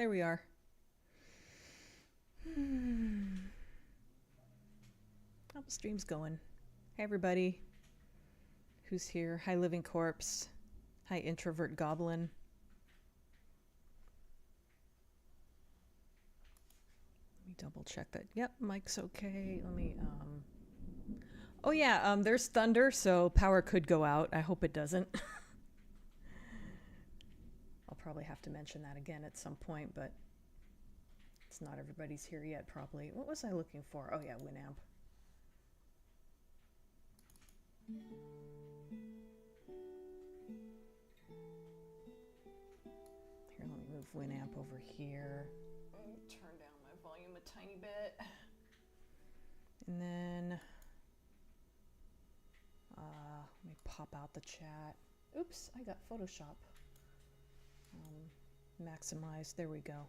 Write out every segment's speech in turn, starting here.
there we are. How the stream's going? Hey everybody. Who's here? Hi Living Corpse. Hi Introvert Goblin. Let me double check that. Yep, mic's okay. Let me Oh yeah, there's thunder, so power could go out. I hope it doesn't. I'll probably have to mention that again at some point, but it's not everybody's here yet, probably. What was I looking for? Oh yeah, Winamp. Here, let me move Winamp over here. Turn down my volume a tiny bit. And then let me pop out the chat. Oops, I got Photoshop. Maximize. There we go.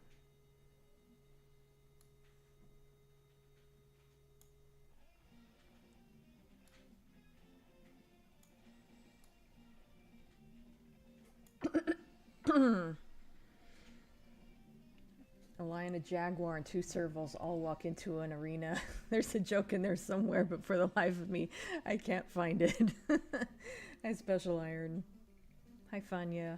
A lion, a jaguar, and two servals all walk into an arena. There's a joke in there somewhere, but for the life of me, I can't find it. Hi, Special Iron. Hi, Fanya.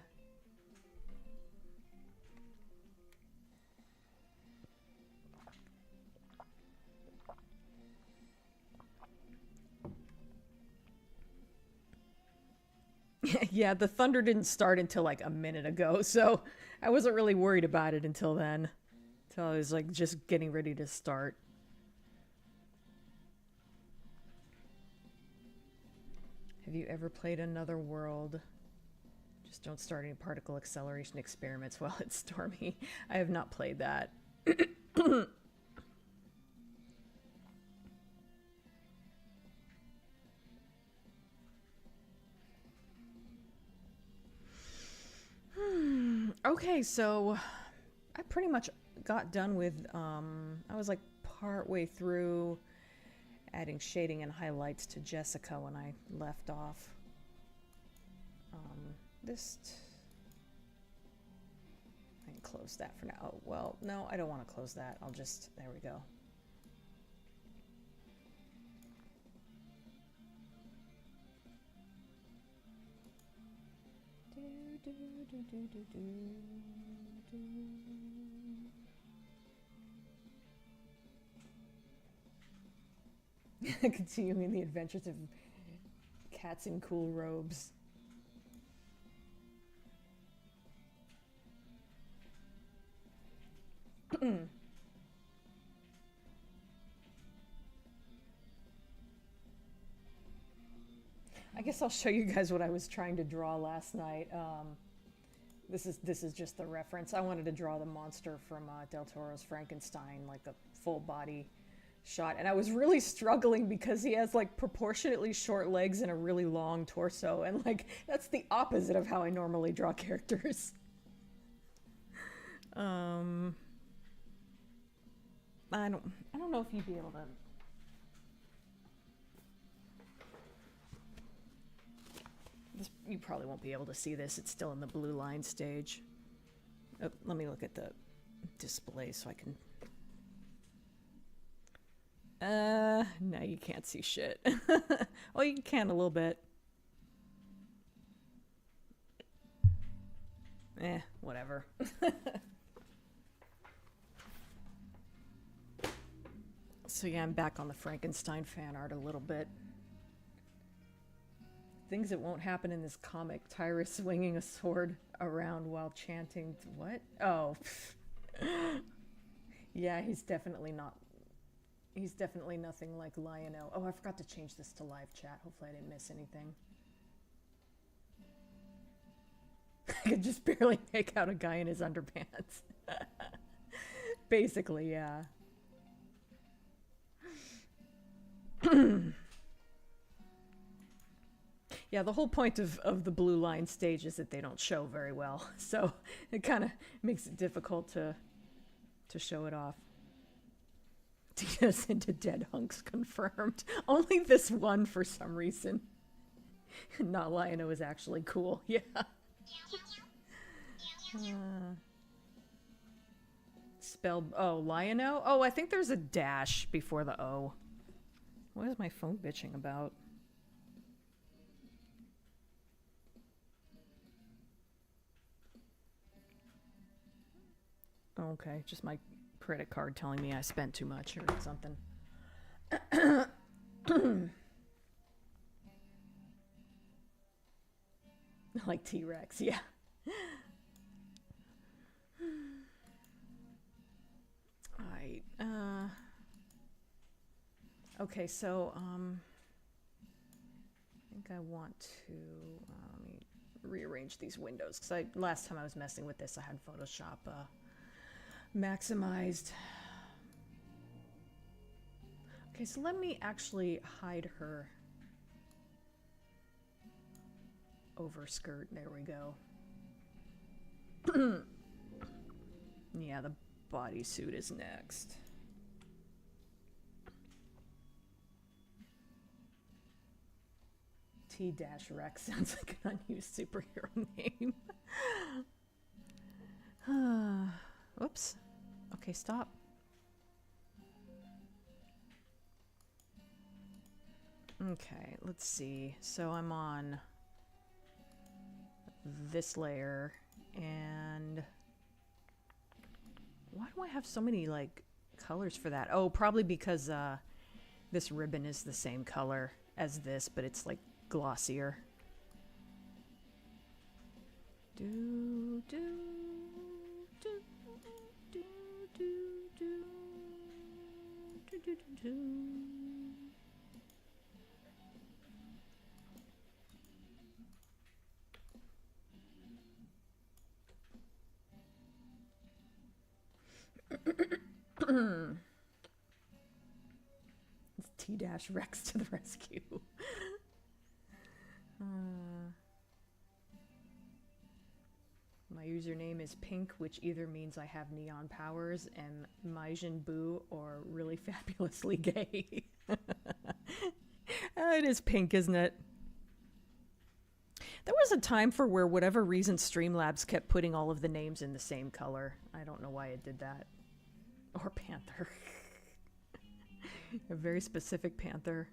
Yeah, the thunder didn't start until like a minute ago, so I wasn't really worried about it until then. Until I was like just getting ready to start. Have you ever played Another World? Just don't start any particle acceleration experiments while it's stormy. I have not played that. Okay, so I pretty much got done with, I was like part way through adding shading and highlights to Jessica when I left off. I can close that for now. Oh, well, no, I don't want to close that. I'll just, there we go. Continuing the adventures of cats in cool robes. I guess I'll show you guys what I was trying to draw last night. This is just the reference. I wanted to draw the monster from Del Toro's Frankenstein, like a full body shot, and I was really struggling because he has like proportionately short legs and a really long torso, and like that's the opposite of how I normally draw characters. I don't know if you'd be able to. You probably won't be able to see this. It's still in the blue line stage. Oh, let me look at the display so I can. No, you can't see shit. Well, you can a little bit. Whatever. So yeah, I'm back on the Frankenstein fan art a little bit. Things that won't happen in this comic. Tyrus swinging a sword around while chanting. What? Oh. Yeah, he's definitely not. He's definitely nothing like Lion-O. Oh, I forgot to change this to live chat. Hopefully I didn't miss anything. I could just barely make out a guy in his underpants. Basically, yeah. Yeah, the whole point of the blue line stage is that they don't show very well, so it kind of makes it difficult to show it off. To get us into dead hunks confirmed. Only this one for some reason. Not Lion-O is actually cool, yeah. spelled, oh, Lion-O? Oh, I think there's a dash before the O. What is my phone bitching about? Okay, just my credit card telling me I spent too much or something. Like T-Rex, yeah. Alright, okay, so, I think I want to, let me rearrange these windows, because last time I was messing with this, I had Photoshop, maximized. Okay, so let me actually hide her overskirt. There we go. Yeah, the bodysuit is next. T-Rex sounds like an unused superhero name. Whoops. Okay, stop. Okay, let's see. So I'm on this layer, and why do I have so many, like, colors for that? Oh, probably because this ribbon is the same color as this, but it's, like, glossier. Do, do, do, do, do, do, do, do, do. It's T-Rex to the rescue. My username is pink, which either means I have neon powers, am Majin Buu, or really fabulously gay. It is pink, isn't it? There was a time for where whatever reason Streamlabs kept putting all of the names in the same color. I don't know why it did that. Or Panther. A very specific Panther.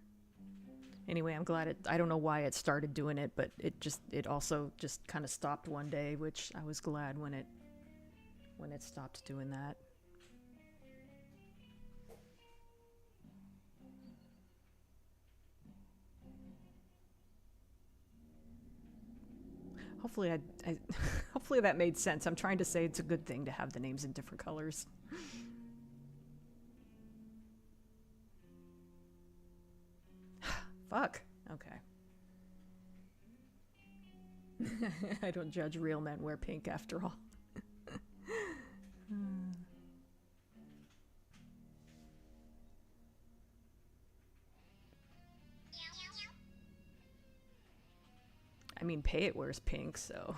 Anyway, I'm glad I don't know why it started doing it, but it also just kind of stopped one day, which I was glad when it stopped doing that. Hopefully hopefully that made sense. I'm trying to say it's a good thing to have the names in different colors. Fuck. Okay. I don't judge real men wear pink after all. I mean, Payet wears pink, so...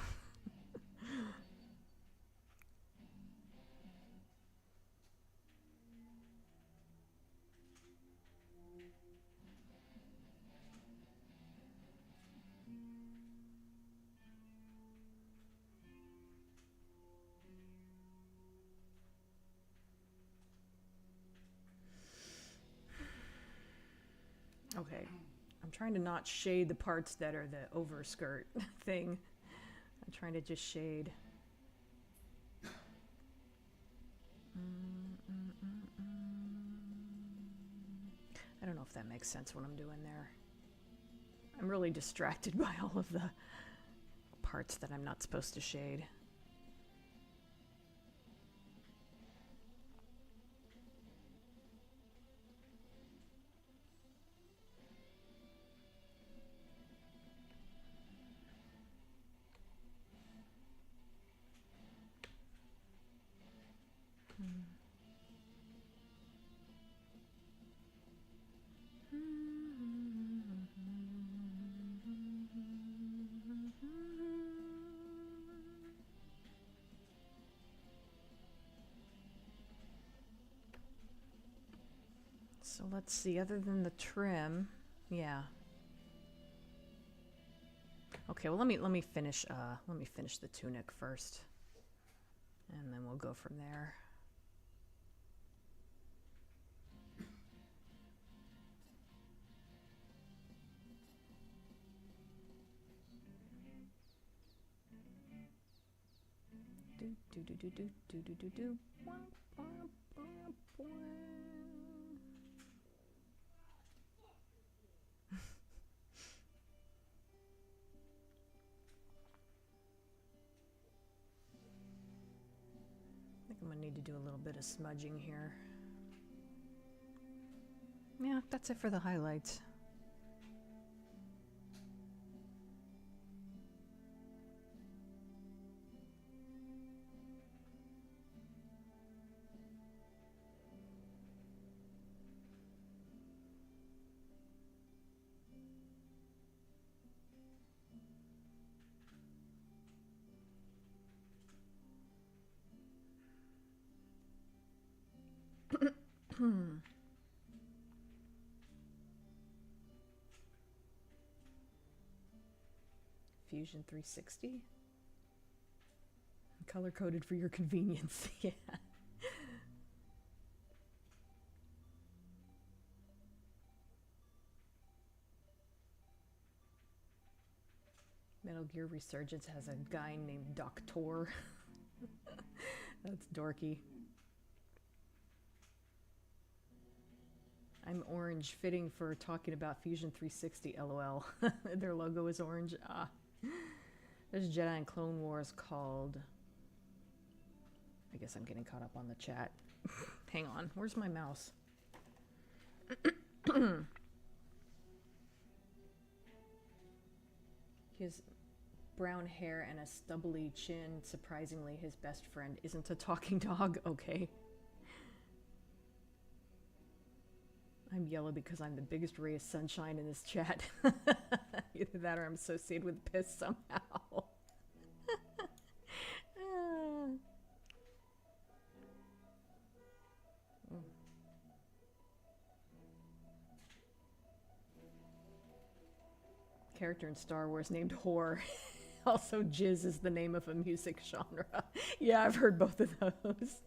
Okay, I'm trying to not shade the parts that are the overskirt thing. I'm trying to just shade. I don't know if that makes sense what I'm doing there. I'm really distracted by all of the parts that I'm not supposed to shade. So let's see, other than the trim, yeah. Okay, well let me finish the tunic first. And then we'll go from there. do do do do do do do do. I think I'm gonna need to do a little bit of smudging here. Yeah, that's it for the highlights. Fusion 360. Color coded for your convenience. Yeah. Metal Gear Resurgence has a guy named Doctor. That's dorky. I'm orange, fitting for talking about Fusion 360, lol. Their logo is orange. Ah. There's a Jedi and Clone Wars called... I guess I'm getting caught up on the chat. Hang on, where's my mouse? He has brown hair and a stubbly chin. Surprisingly, his best friend isn't a talking dog. Okay. I'm yellow because I'm the biggest ray of sunshine in this chat. Either that or I'm associated with piss somehow. Character in Star Wars named Whore. Also, Jizz is the name of a music genre. Yeah, I've heard both of those.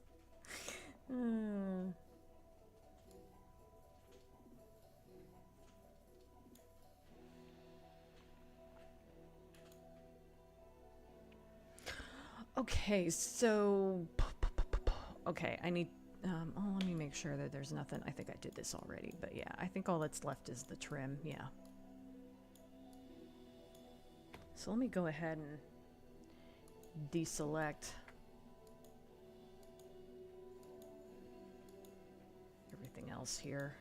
Okay, so... Okay, I need... oh, let me make sure that there's nothing... I think I did this already, but yeah, I think all that's left is the trim, yeah. So let me go ahead and deselect everything else here.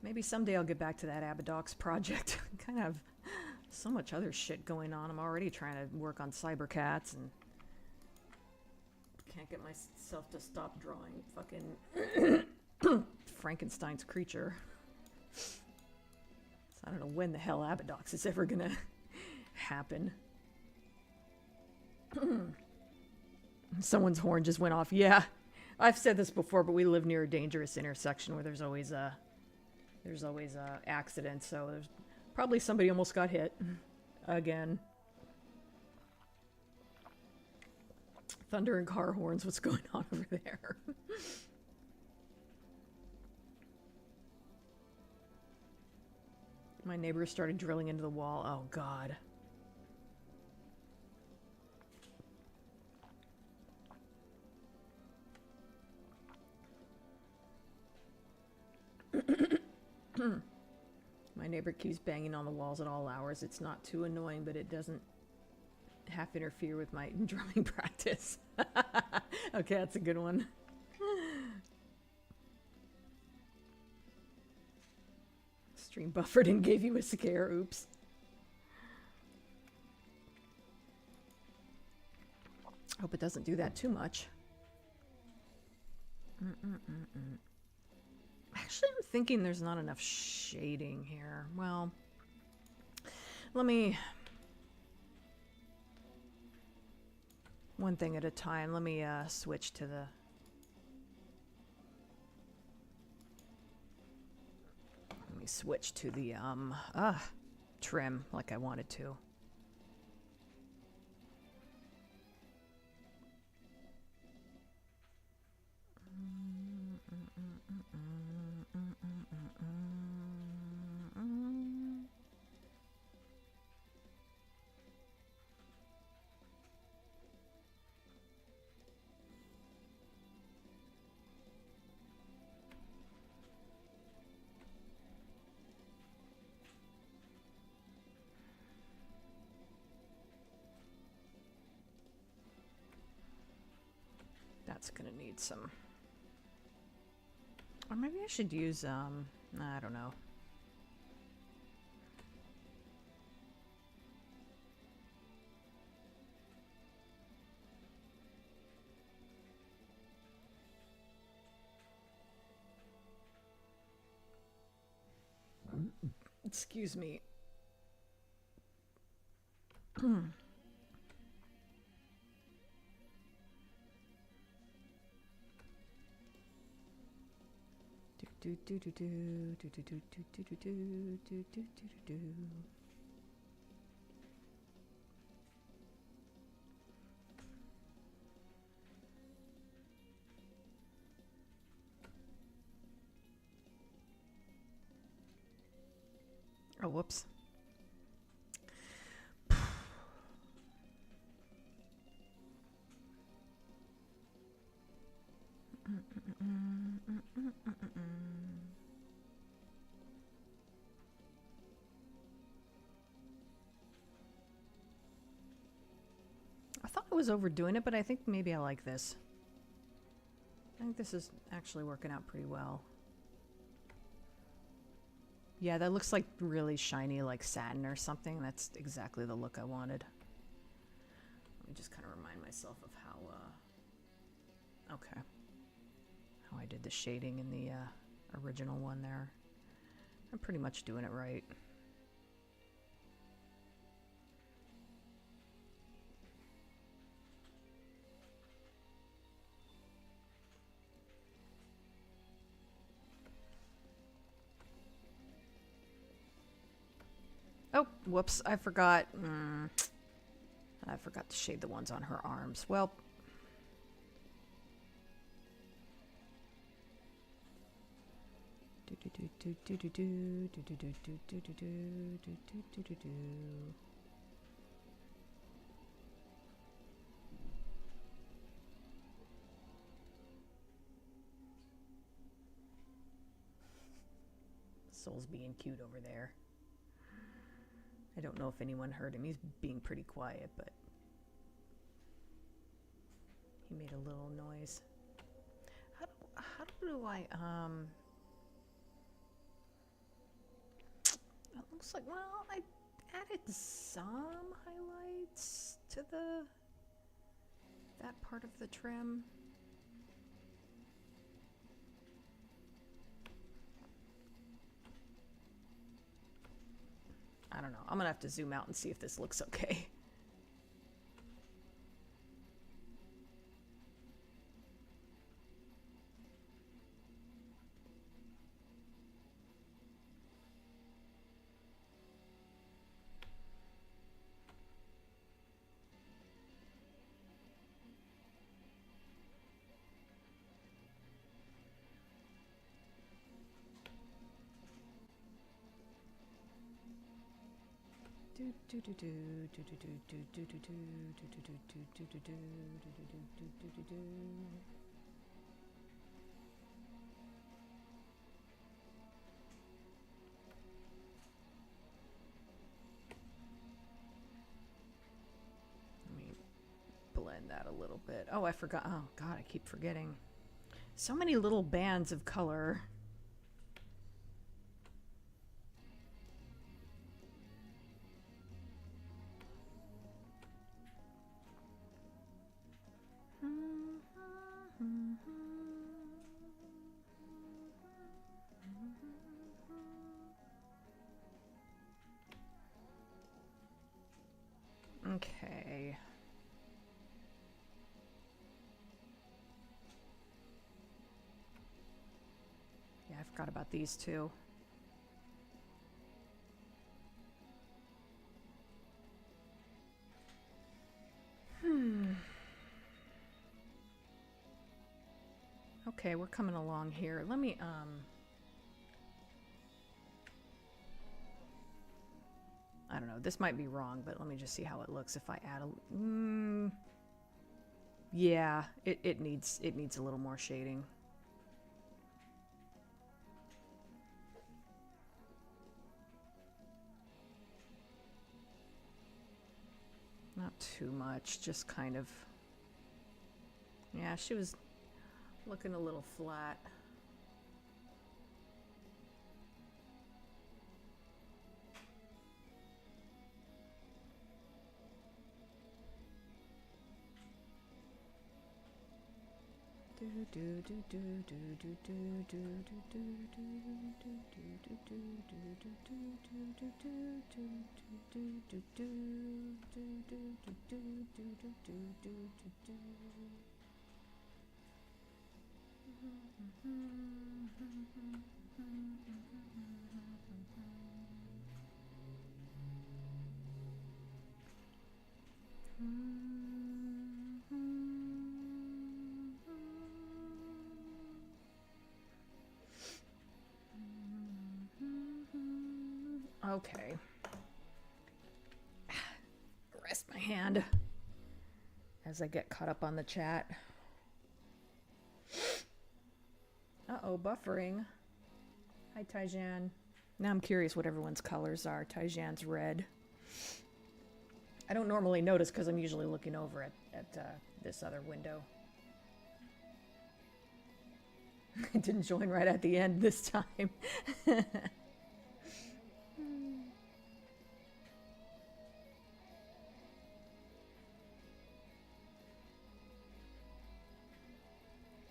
Maybe someday I'll get back to that Abadox project. I kind of have so much other shit going on. I'm already trying to work on Cybercats and can't get myself to stop drawing fucking Frankenstein's creature. So I don't know when the hell Abadox is ever gonna happen. Someone's horn just went off. Yeah, I've said this before, but we live near a dangerous intersection where there's always accidents. So there's probably somebody almost got hit again. Thunder and car horns. What's going on over there? My neighbor started drilling into the wall. Oh God. My neighbor keeps banging on the walls at all hours. It's not too annoying, but it doesn't half interfere with my drumming practice. Okay, that's a good one. Stream buffered and gave you a scare. Oops. Hope it doesn't do that too much. Actually, I'm thinking there's not enough shading here. Well, let me... One thing at a time. Let me switch to the switch to the trim like I wanted to. That's gonna need some, or maybe I should use I don't know. Excuse me. Oh, whoops. I thought I was overdoing it, but I think maybe I like this. I think this is actually working out pretty well. Yeah, that looks like really shiny, like satin or something. That's exactly the look I wanted. Let me just kind of remind myself of how, okay, how I did the shading in the original one there. I'm pretty much doing it right. Oh, whoops, I forgot. I forgot to shade the ones on her arms. Well, Soul's being cute over there. I don't know if anyone heard him. He's being pretty quiet, but he made a little noise. How do I, it looks like, well, I added some highlights to that part of the trim. I don't know. I'm gonna have to zoom out and see if this looks okay. Let me blend that a little bit. Oh, I forgot. Oh, God, I keep forgetting. So many little bands of color. Okay. Yeah, I forgot about these two. Okay, we're coming along here. Let me, I don't know, this might be wrong, but let me just see how it looks if I add a, yeah, it needs a little more shading. Not too much, just kind of, yeah, she was looking a little flat. Okay. Rest my hand as I get caught up on the chat. Uh-oh, buffering. Hi, Taijan. Now I'm curious what everyone's colors are. Taijan's red. I don't normally notice because I'm usually looking over at this other window. I didn't join right at the end this time.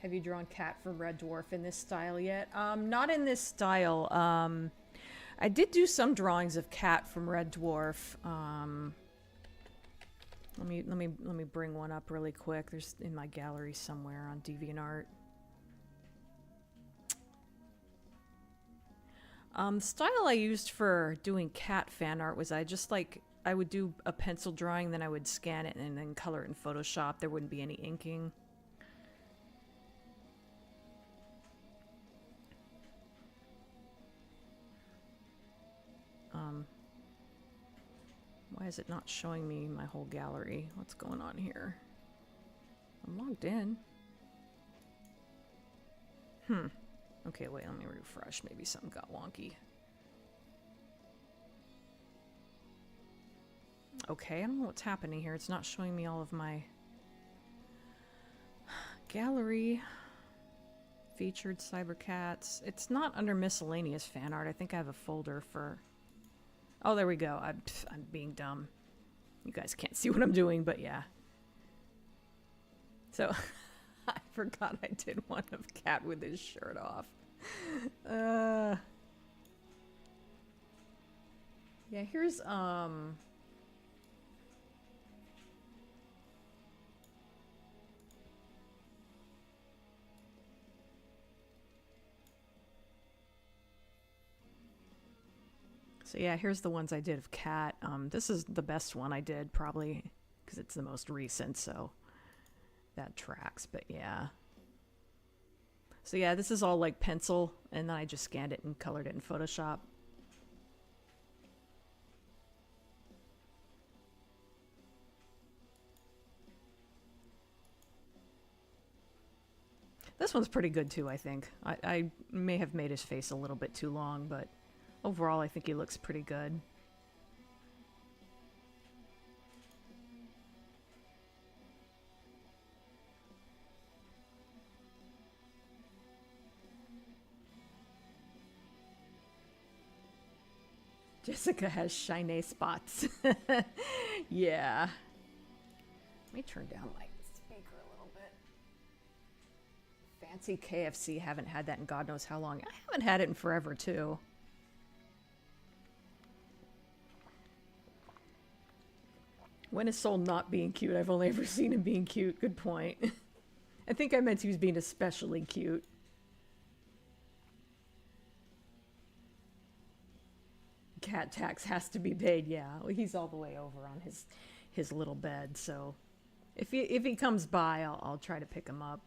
Have you drawn Cat from Red Dwarf in this style yet? Not in this style. I did do some drawings of Cat from Red Dwarf. Let me bring one up really quick. There's in my gallery somewhere on DeviantArt. The style I used for doing Cat fan art was I would do a pencil drawing, then I would scan it and then color it in Photoshop. There wouldn't be any inking. Why is it not showing me my whole gallery? What's going on here? I'm logged in. Okay, wait, let me refresh. Maybe something got wonky. Okay, I don't know what's happening here. It's not showing me all of my gallery. Featured Cybercats. It's not under miscellaneous fan art. I think I have a folder for... Oh, there we go. I'm being dumb. You guys can't see what I'm doing, but yeah. So, I forgot I did one of Cat with his shirt off. Yeah, here's, so yeah, here's the ones I did of Cat. This is the best one I did, probably, because it's the most recent, so that tracks, but yeah. So yeah, this is all like pencil, and then I just scanned it and colored it in Photoshop. This one's pretty good too, I think. I may have made his face a little bit too long, but overall I think he looks pretty good. Jessica has shiny spots. Yeah. Let me turn down my speaker a little bit. Fancy KFC. Haven't had that in God knows how long. I haven't had it in forever, too. When is Soul not being cute? I've only ever seen him being cute. Good point. I think I meant he was being especially cute. Cat tax has to be paid, yeah. Well, he's all the way over on his little bed, so if he comes by, I'll try to pick him up.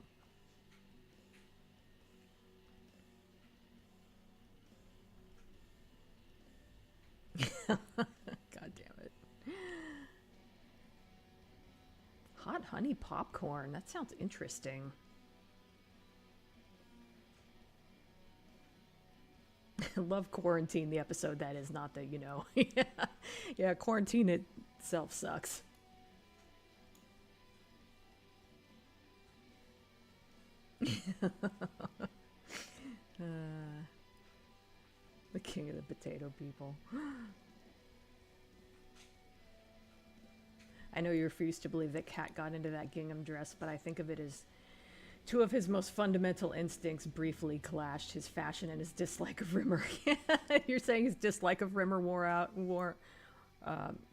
God damn it. Hot honey popcorn. That sounds interesting. Love Quarantine, the episode that is not the, you know. Yeah. Yeah, Quarantine itself sucks. The king of the potato people. I know you refuse to believe that Cat got into that gingham dress, but I think of it as two of his most fundamental instincts briefly clashed: his fashion and his dislike of Rimmer. You're saying his dislike of Rimmer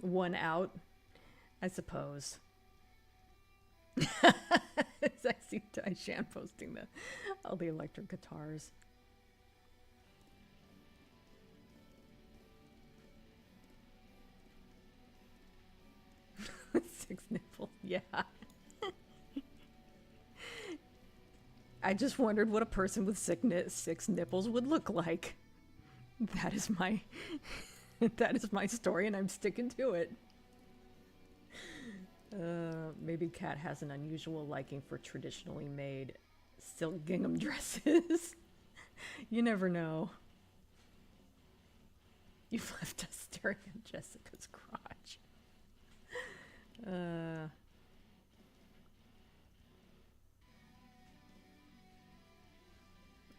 won out, I suppose. I see Taishan posting all the electric guitars. Six nipples, yeah. I just wondered what a person with six nipples would look like. That is my that is my story, and I'm sticking to it. Maybe Cat has an unusual liking for traditionally made silk gingham dresses. You never know. You've left us staring at Jessica's crotch. I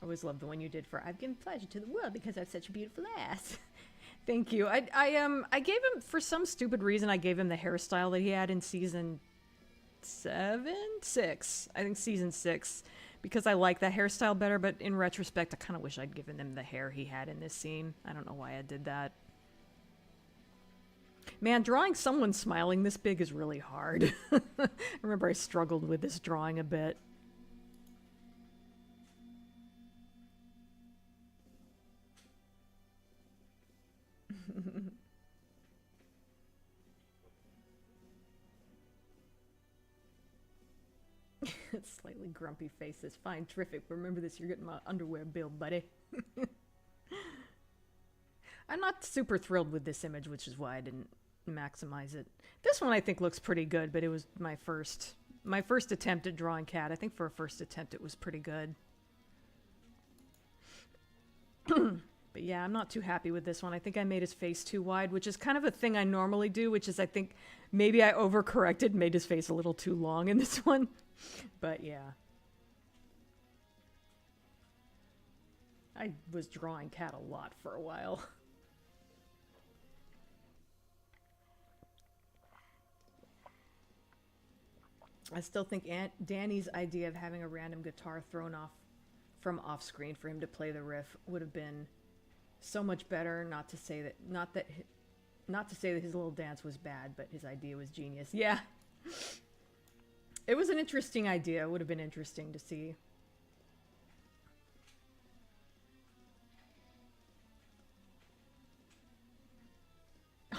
always love the one you did for "I've given pleasure to the world because I have such a beautiful ass." Thank you. I gave him, for some stupid reason, I gave him the hairstyle that he had in season 6. I think season 6, because I like that hairstyle better. But in retrospect, I kind of wish I'd given him the hair he had in this scene. I don't know why I did that. Man, drawing someone smiling this big is really hard. I remember I struggled with this drawing a bit. Slightly grumpy faces. Fine, terrific. Remember this, you're getting my underwear bill, buddy. I'm not super thrilled with this image, which is why I didn't maximize it. This one I think looks pretty good, but it was my first attempt at drawing Cat. I think for a first attempt it was pretty good. But yeah, I'm not too happy with this one. I think I made his face too wide, which is kind of a thing I normally do, which is I think maybe I overcorrected, made his face a little too long in this one. But yeah. I was drawing Cat a lot for a while. I still think Danny's idea of having a random guitar thrown off from off screen for him to play the riff would have been so much better. Not to say that his little dance was bad, but his idea was genius. Yeah. It was an interesting idea. It would have been interesting to see.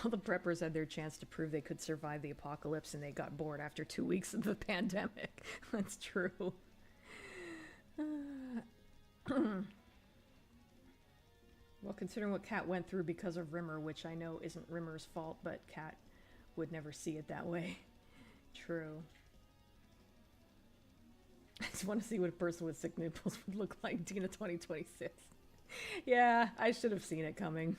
All the preppers had their chance to prove they could survive the apocalypse, and they got bored after 2 weeks of the pandemic. That's true. Well, considering what Cat went through because of Rimmer, which I know isn't Rimmer's fault, but Cat would never see it that way. True. I just want to see what a person with sick nipples would look like, Dina 2026. Yeah, I should have seen it coming.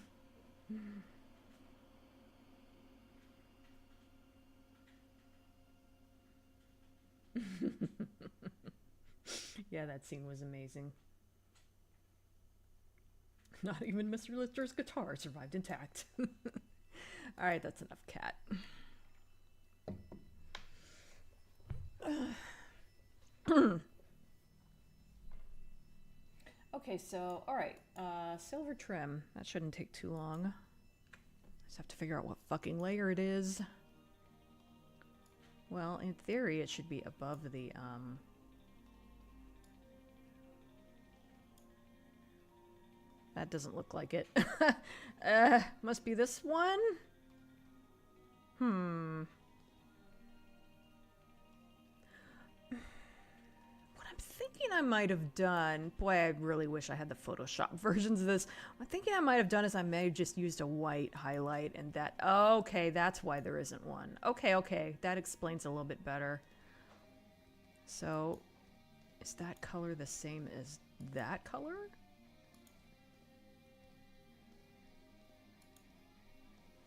Yeah, that scene was amazing. Not even Mr. Lister's guitar survived intact. Alright, that's enough Cat. Okay, so, alright. Silver trim. That shouldn't take too long. Just have to figure out what fucking layer it is. Well, in theory, it should be above the, That doesn't look like it. Must be this one? What I'm thinking I might have done, boy, I really wish I had the Photoshop versions of this. I'm thinking I might have done is I may have just used a white highlight and that, okay, that's why there isn't one. Okay, that explains a little bit better. So, is that color the same as that color?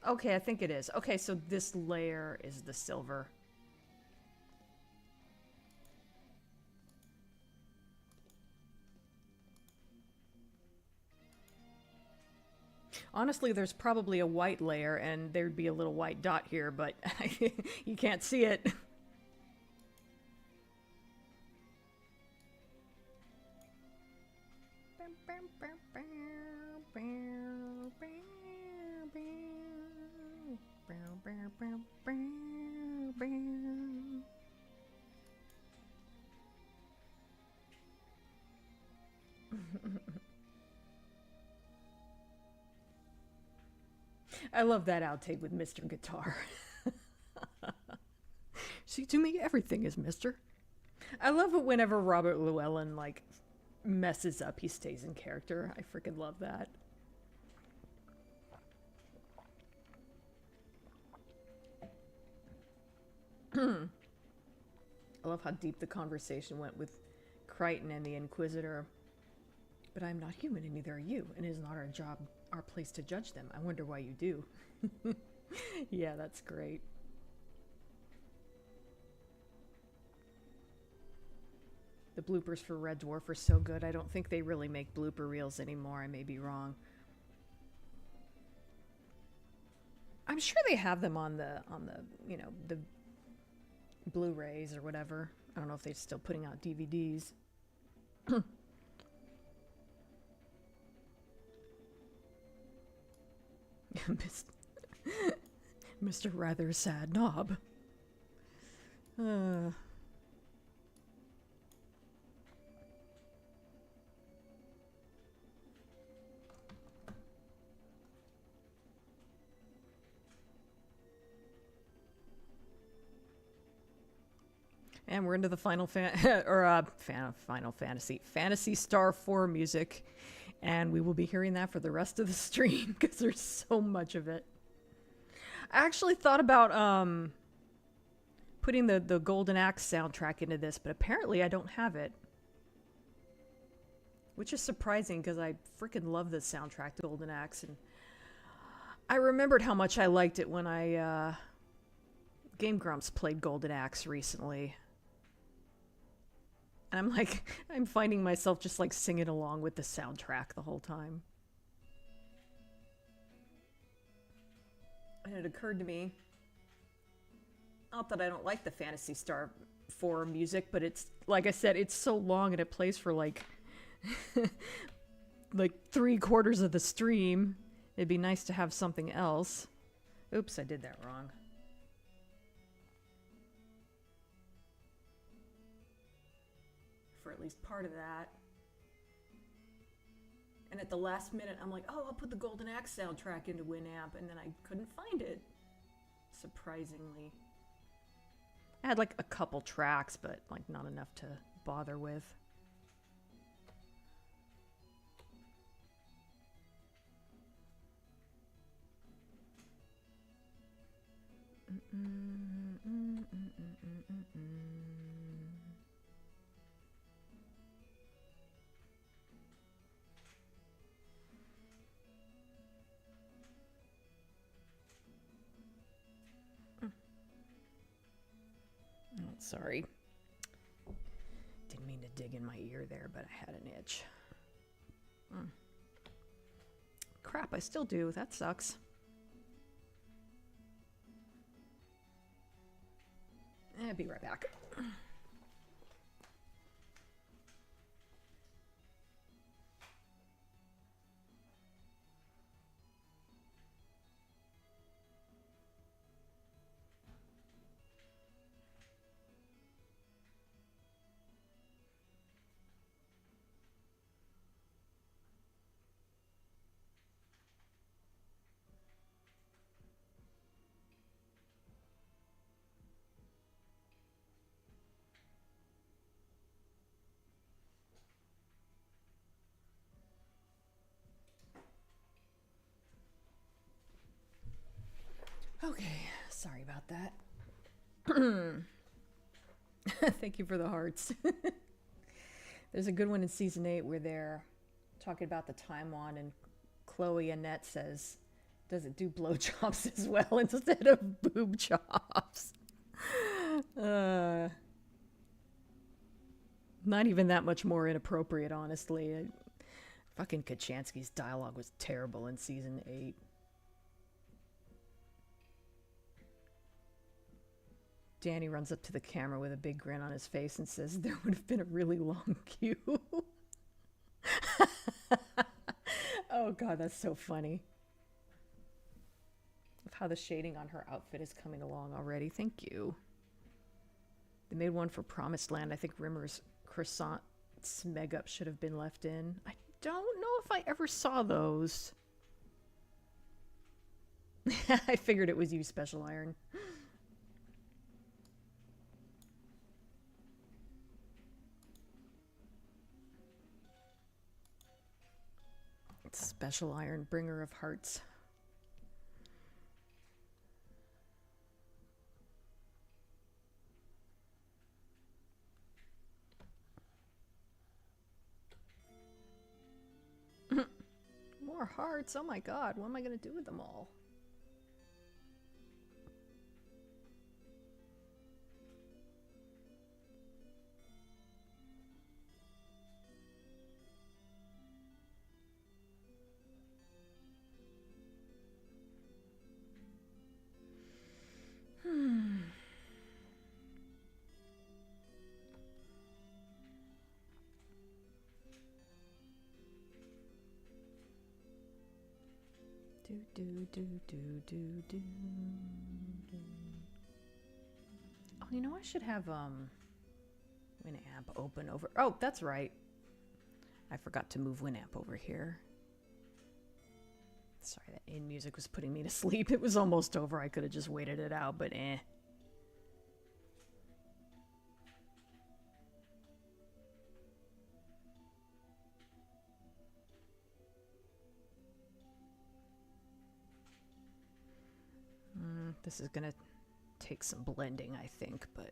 Okay, I think it is. Okay, so this layer is the silver. Honestly, there's probably a white layer and there'd be a little white dot here, but you can't see it. I love that outtake with Mr. Guitar. See, to me, everything is Mr. I love it whenever Robert Llewellyn, like, messes up, he stays in character. I freaking love that. I love how deep the conversation went with Crichton and the Inquisitor. But I'm not human, and neither are you, and it is not our job, our place to judge them. I wonder why you do. Yeah, that's great. The bloopers for Red Dwarf are so good. I don't think they really make blooper reels anymore. I may be wrong. I'm sure they have them on the you know, the Blu-rays or whatever. I don't know if they're still putting out DVDs. Mr. Rather Sad Knob. And we're into the Final Fantasy Star 4 music, and we will be hearing that for the rest of the stream because there's so much of it. I actually thought about putting the Golden Axe soundtrack into this, but apparently I don't have it, which is surprising because I freaking love the soundtrack to Golden Axe, and I remembered how much I liked it when I Game Grumps played Golden Axe recently. And I'm like, I'm finding myself just like singing along with the soundtrack the whole time. And it occurred to me, not that I don't like the Phantasy Star 4 music, but it's, like I said, it's so long and it plays for like, like 3/4 of the stream. It'd be nice to have something else. Oops, I did that wrong. For at least part of that. And at the last minute, I'm like, oh, I'll put the Golden Axe soundtrack into Winamp, and then I couldn't find it. Surprisingly. I had like a couple tracks, but like not enough to bother with. Oh, sorry. Didn't mean to dig in my ear there, but I had an itch. Crap, I still do. That sucks. I'll be right back. Okay, sorry about that. Thank you for the hearts. There's a good one in season 8 where they're talking about the time on, and Chloe Annette says, does it do blowjobs as well instead of boob jobs? Not even that much more inappropriate, honestly. Fucking Kachansky's dialogue was terrible in season 8. Danny runs up to the camera with a big grin on his face and says, there would have been a really long queue. Oh god, that's so funny. Of how the shading on her outfit is coming along already. Thank you. They made one for Promised Land. I think Rimmer's croissant smeg up should have been left in. I don't know if I ever saw those. I figured it was you, Special Iron. Special Iron, bringer of hearts. More hearts? Oh my god, what am I going to do with them all? Do. Oh, you know, I should have Winamp open over. Oh, that's right. I forgot to move Winamp over here. Sorry, that in music was putting me to sleep. It was almost over. I could have just waited it out, but eh. This is gonna take some blending, I think, but...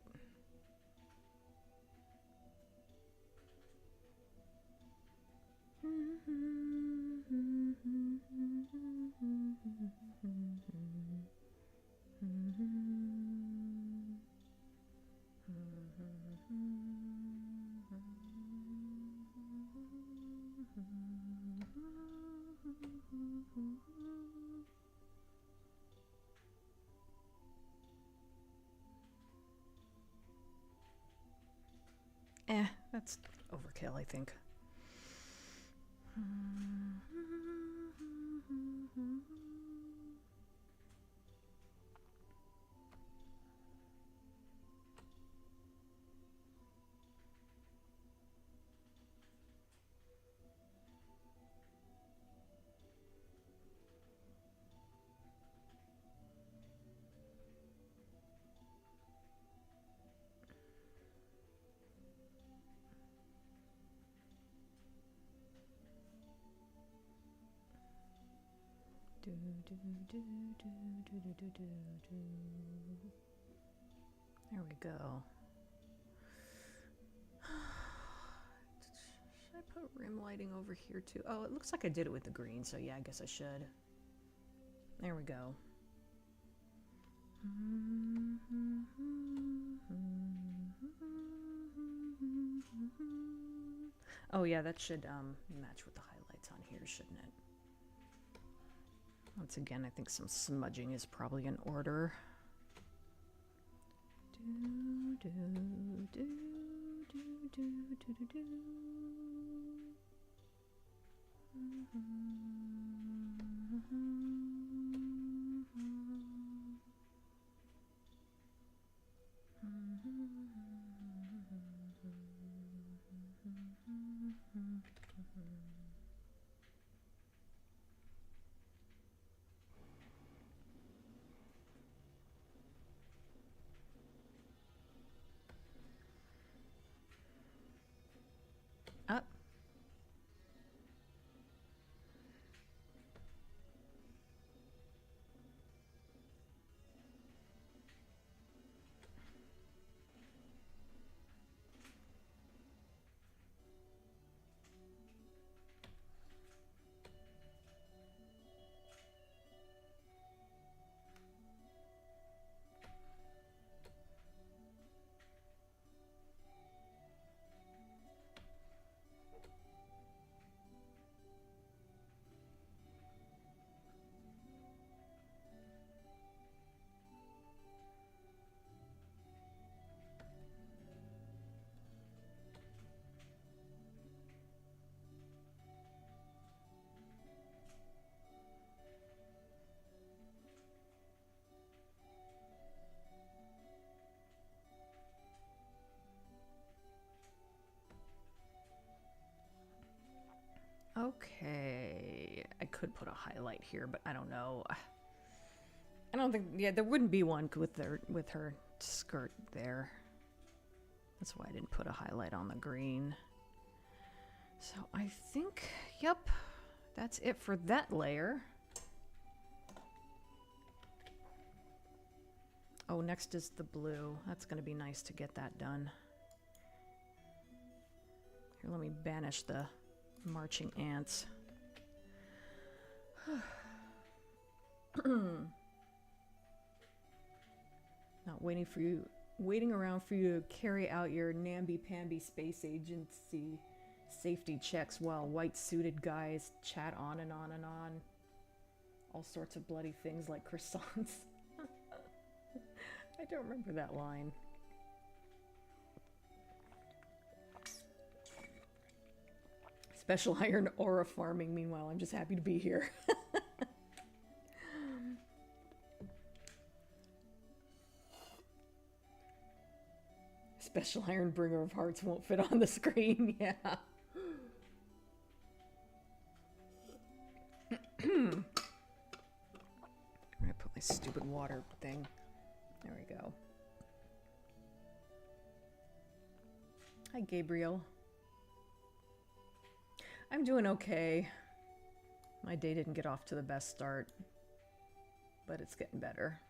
That's overkill, I think. There we go. Should I put rim lighting over here too? Oh, it looks like I did it with the green, so yeah, I guess I should. There we go. Oh yeah, that should match with the highlights on here, shouldn't it? Once again, I think some smudging is probably in order. Up. Okay, I could put a highlight here, but I don't know. I don't think, yeah, there wouldn't be one with her skirt there. That's why I didn't put a highlight on the green. So I think, yep, that's it for that layer. Oh, next is the blue. That's going to be nice to get that done. Here, let me banish the marching ants. Not waiting around for you to carry out your namby-pamby space agency safety checks while white-suited guys chat on and on and on. All sorts of bloody things like croissants. I don't remember that line. Special iron aura farming. Meanwhile, I'm just happy to be here. Special iron bringer of hearts won't fit on the screen. Yeah. I'm gonna put my stupid water thing. There we go. Hi, Gabriel. I'm doing okay. My day didn't get off to the best start, but it's getting better.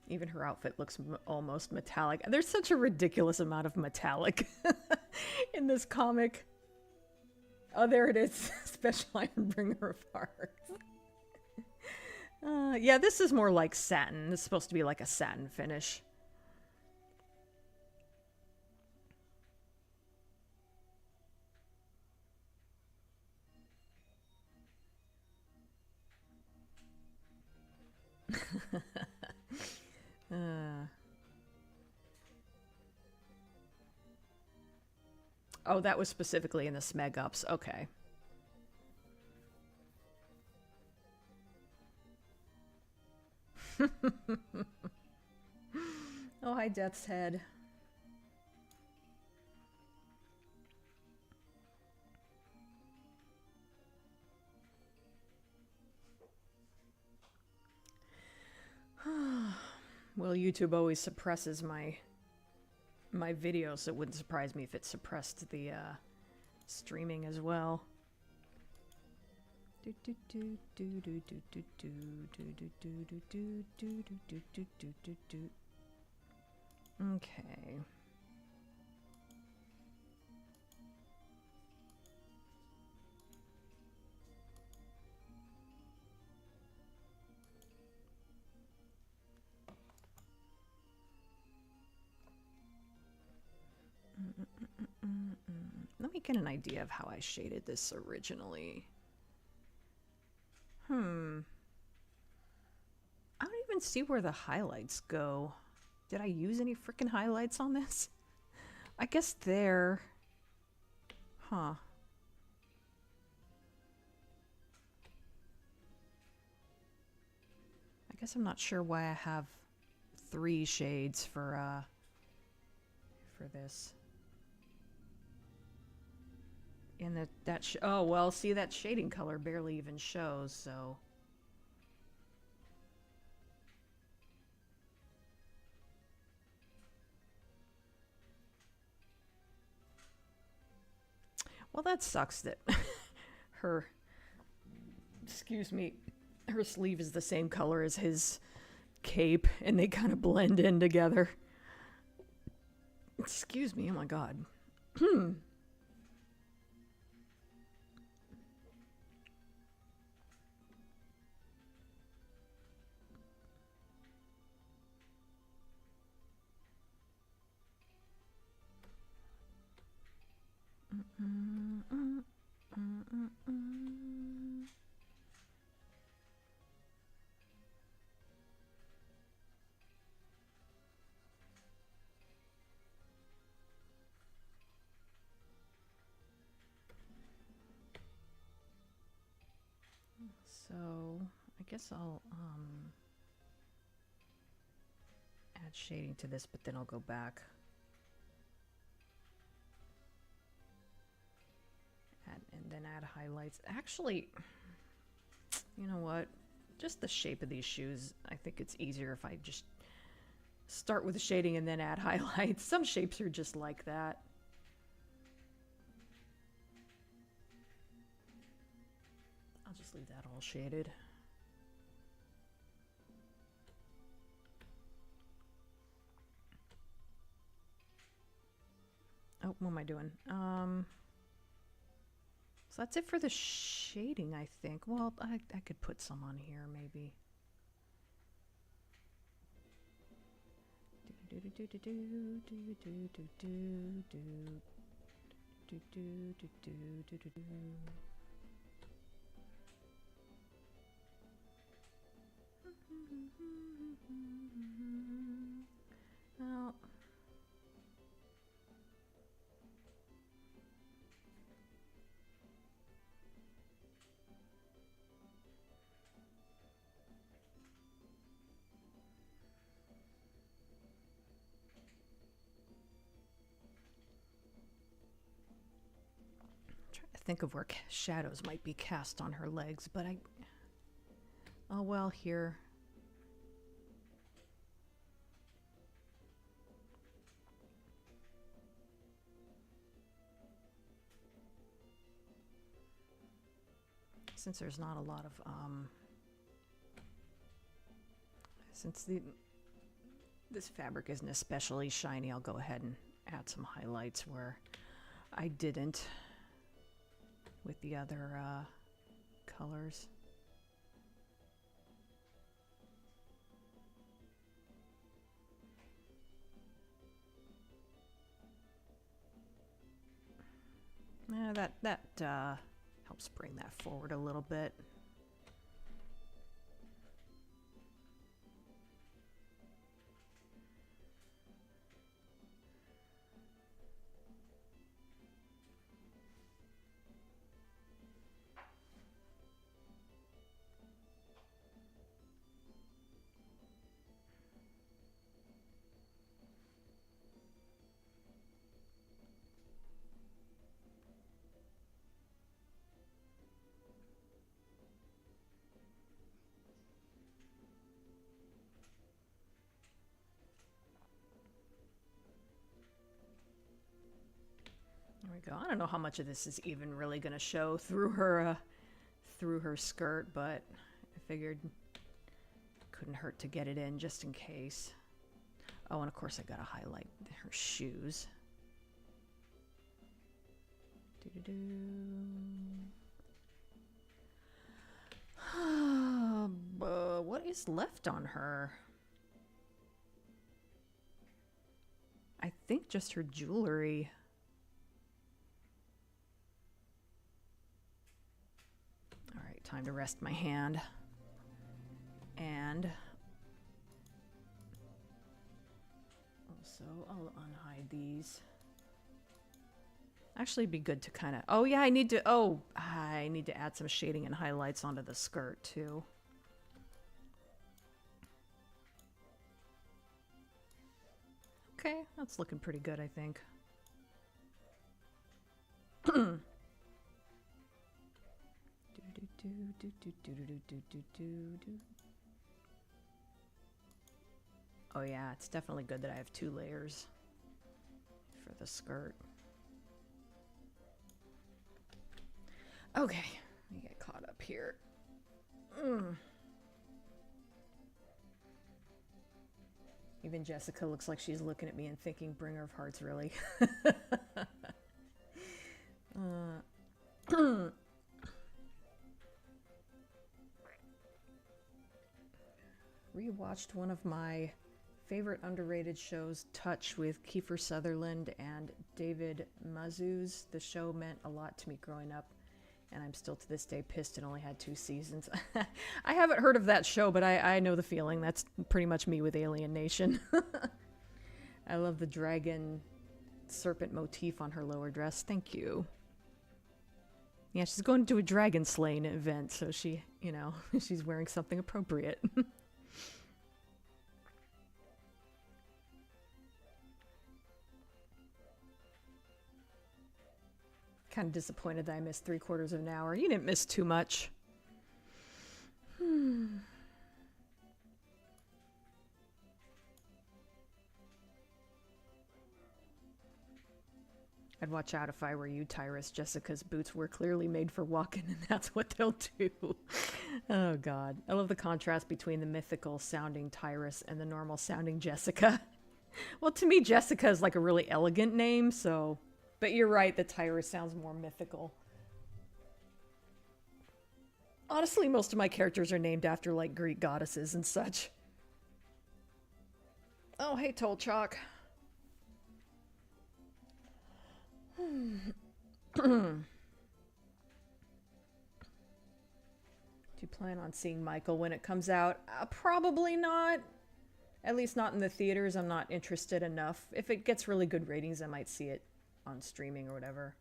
Even her outfit looks almost metallic. There's such a ridiculous amount of metallic in this comic. Oh, there it is. Special iron bringer of hearts. Yeah, this is more like satin. This is supposed to be like a satin finish. Oh, that was specifically in the Smeg Ups. Okay. Oh, hi, Death's Head. Well, YouTube always suppresses my videos, so it wouldn't surprise me if it suppressed the streaming as well. Okay. Let me get an idea of how I shaded this originally. I don't even see where the highlights go. Did I use any freaking highlights on this? I guess there. Huh. I guess I'm not sure why I have 3 shades for this. And oh, well, see, that shading color barely even shows, so. Well, that sucks that her, excuse me, her sleeve is the same color as his cape, and they kind of blend in together. Excuse me, oh my god. So, I guess I'll add shading to this, but then I'll go back. And then add highlights. Actually, you know what? Just the shape of these shoes, I think it's easier if I just start with the shading and then add highlights. Some shapes are just like that. I'll just leave that all shaded. Oh, what am I doing? So that's it for the shading, I think. Well, I could put some on here, maybe. Well, think of where shadows might be cast on her legs, but oh well, here. Since there's not a lot of since this fabric isn't especially shiny, I'll go ahead and add some highlights where I didn't with the other colors. That helps bring that forward a little bit. There we go. I don't know how much of this is even really going to show through her skirt, but I figured it couldn't hurt to get it in just in case. Oh, and of course I got to highlight her shoes. What is left on her? I think just her jewelry. All right, time to rest my hand. And also I'll unhide these. Actually, it'd be good to kind of, oh yeah, I need to add some shading and highlights onto the skirt too. Okay, that's looking pretty good, I think. Oh yeah, it's definitely good that I have 2 layers for the skirt. Okay, let me get caught up here. Even Jessica looks like she's looking at me and thinking, Bringer of Hearts, really? Rewatched one of my favorite underrated shows, Touch, with Kiefer Sutherland and David Mazouz. The show meant a lot to me growing up, and I'm still to this day pissed it only had 2 seasons. I haven't heard of that show, but I know the feeling. That's pretty much me with Alien Nation. I love the dragon serpent motif on her lower dress. Thank you. Yeah, she's going to a dragon slaying event, so she, you know, she's wearing something appropriate. Kind of disappointed that I missed 3/4 of an hour. You didn't miss too much. I'd watch out if I were you, Tyrus. Jessica's boots were clearly made for walking, and that's what they'll do. Oh, God. I love the contrast between the mythical sounding Tyrus and the normal sounding Jessica. Well, to me, Jessica is like a really elegant name, so... But you're right, the Tyrus sounds more mythical. Honestly, most of my characters are named after, like, Greek goddesses and such. Oh, hey, Tolchok. Do you plan on seeing Michael when it comes out? Probably not. At least not in the theaters. I'm not interested enough. If it gets really good ratings, I might see it on streaming or whatever.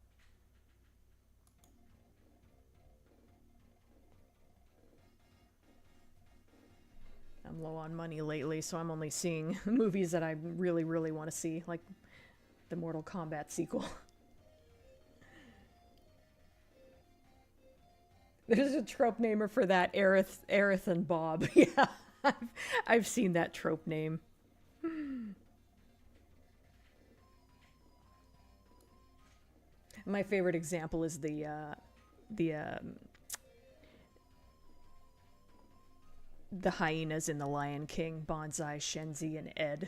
I'm low on money lately, so I'm only seeing movies that I really, really want to see, like the Mortal Kombat sequel. There's a trope namer for that, Aerith and Bob. Yeah, I've seen that trope name. My favorite example is the hyenas in The Lion King, Bonsai, Shenzi, and Ed.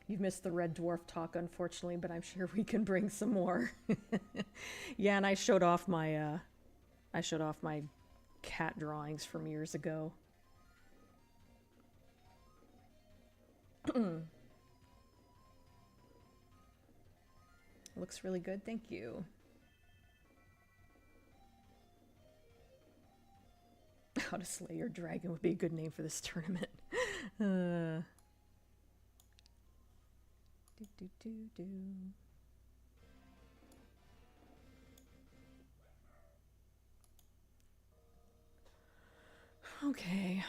You've missed the Red Dwarf talk, unfortunately, but I'm sure we can bring some more. Yeah, and I showed off my cat drawings from years ago. Looks really good, thank you. How to Slay Your Dragon would be a good name for this tournament. Okay.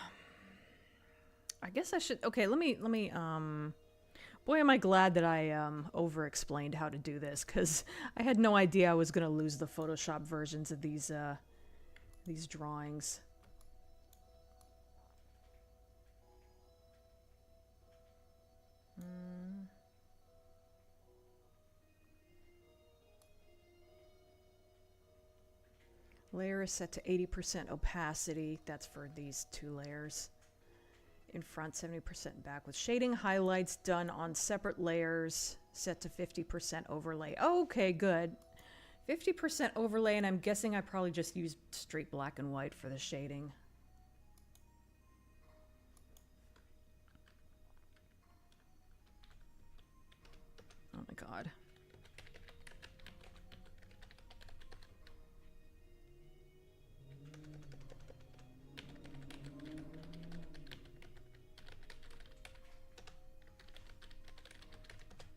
I guess I should... Okay, let me, boy, am I glad that I, over-explained how to do this, because I had no idea I was going to lose the Photoshop versions of these drawings. Layer is set to 80% opacity. That's for these two layers. In front, 70% back. With shading highlights done on separate layers, set to 50% overlay. Okay, good. 50% overlay, and I'm guessing I probably just used straight black and white for the shading. Oh my god.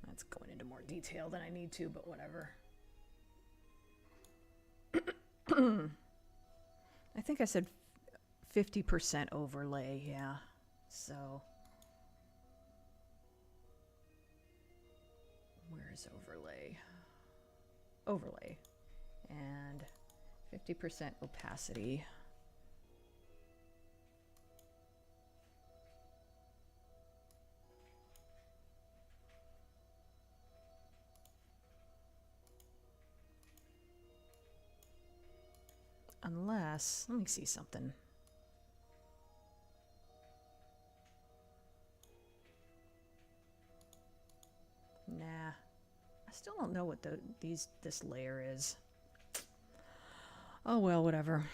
That's going into more detail than I need to, but whatever. I think I said 50% overlay, yeah. So... where is overlay? Overlay. And 50% opacity. Unless, let me see something. Nah. I still don't know what this layer is. Oh well, whatever.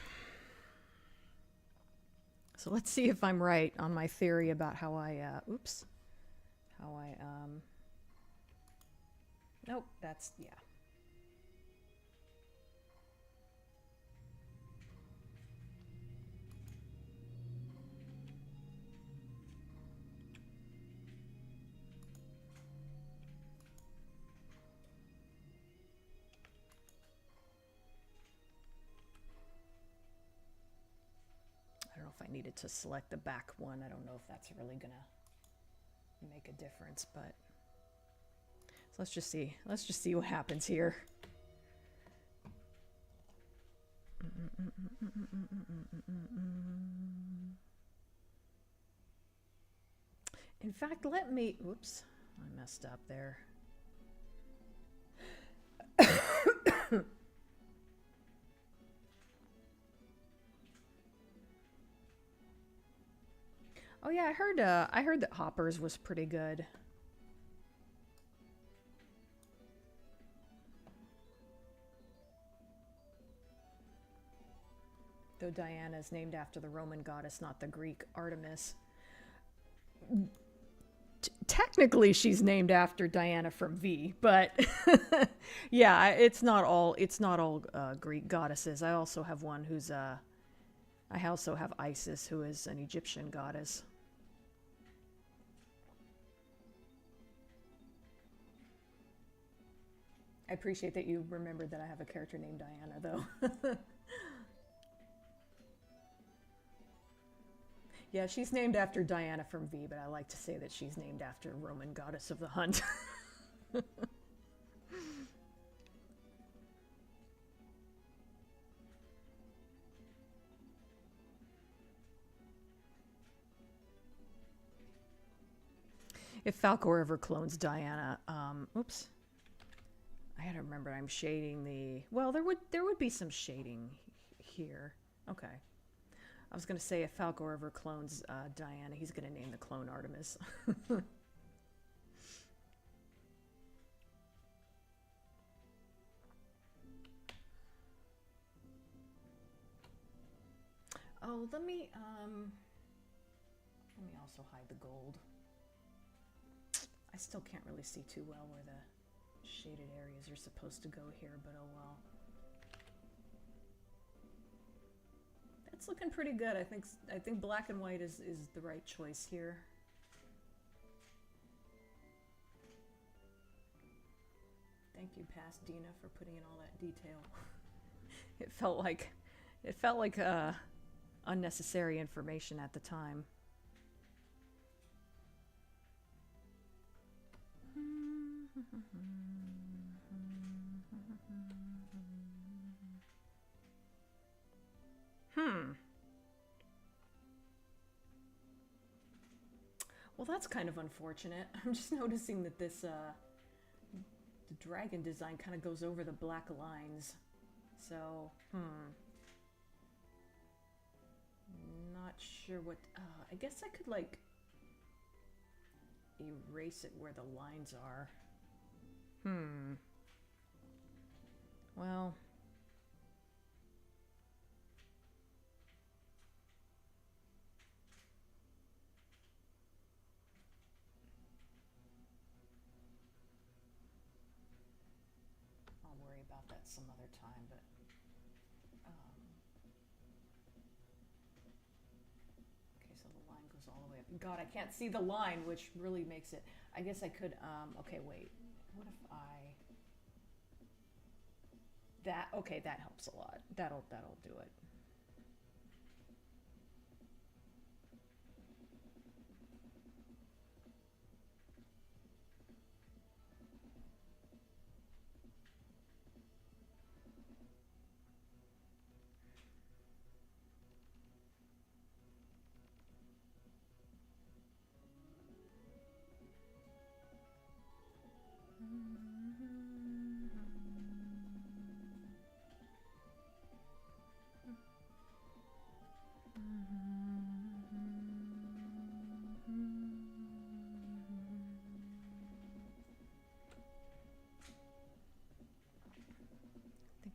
So let's see if I'm right on my theory about how I, nope, that's, yeah. I don't know if I needed to select the back one. I don't know if that's really gonna make a difference, but so let's just see. Let's just see what happens here. In fact, let me, oops, I messed up there. Oh yeah, I heard that Hoppers was pretty good. Though Diana is named after the Roman goddess, not the Greek Artemis. Technically, she's named after Diana from V, but yeah, it's not all Greek goddesses. I also have one who's I also have Isis, who is an Egyptian goddess. I appreciate that you remembered that I have a character named Diana, though. Yeah, she's named after Diana from V, but I like to say that she's named after Roman goddess of the hunt. If Falcor ever clones Diana, oops. I had to remember I'm shading the, well, there would be some shading here. Okay. I was going to say if Falcor ever clones Diana, he's going to name the clone Artemis. Oh, let me also hide the gold. I still can't really see too well where the shaded areas are supposed to go here, but oh well. It's looking pretty good. I think black and white is the right choice here. Thank you, past Dina, for putting in all that detail. It felt like unnecessary information at the time. Well, that's kind of unfortunate. I'm just noticing that this, the dragon design kind of goes over the black lines. So, not sure what, I guess I could, like, erase it where the lines are. Well... about that some other time, but okay, so the line goes all the way up. God, I can't see the line, which really makes it. I guess I could. Okay, wait. What if I? That okay? That helps a lot. That'll do it.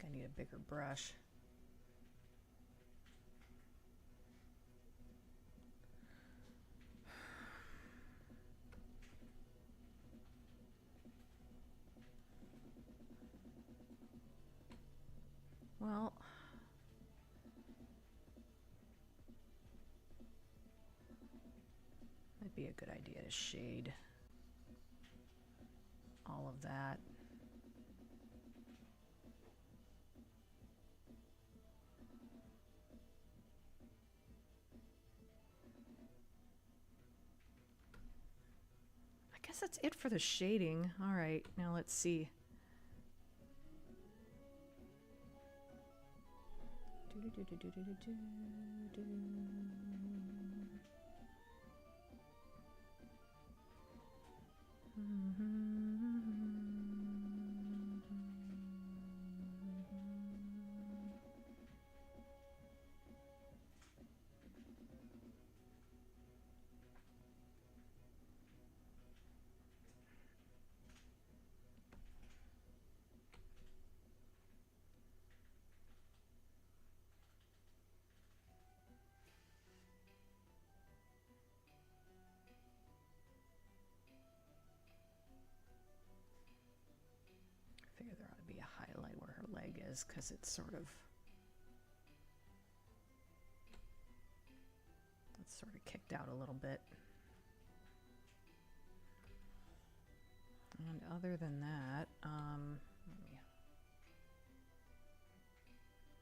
I need a bigger brush. Well, might be a good idea to shade all of that. guess that's it for the shading. All right, now let's see. I figure there ought to be a highlight where her leg is, because it's sort of kicked out a little bit. And other than that, let me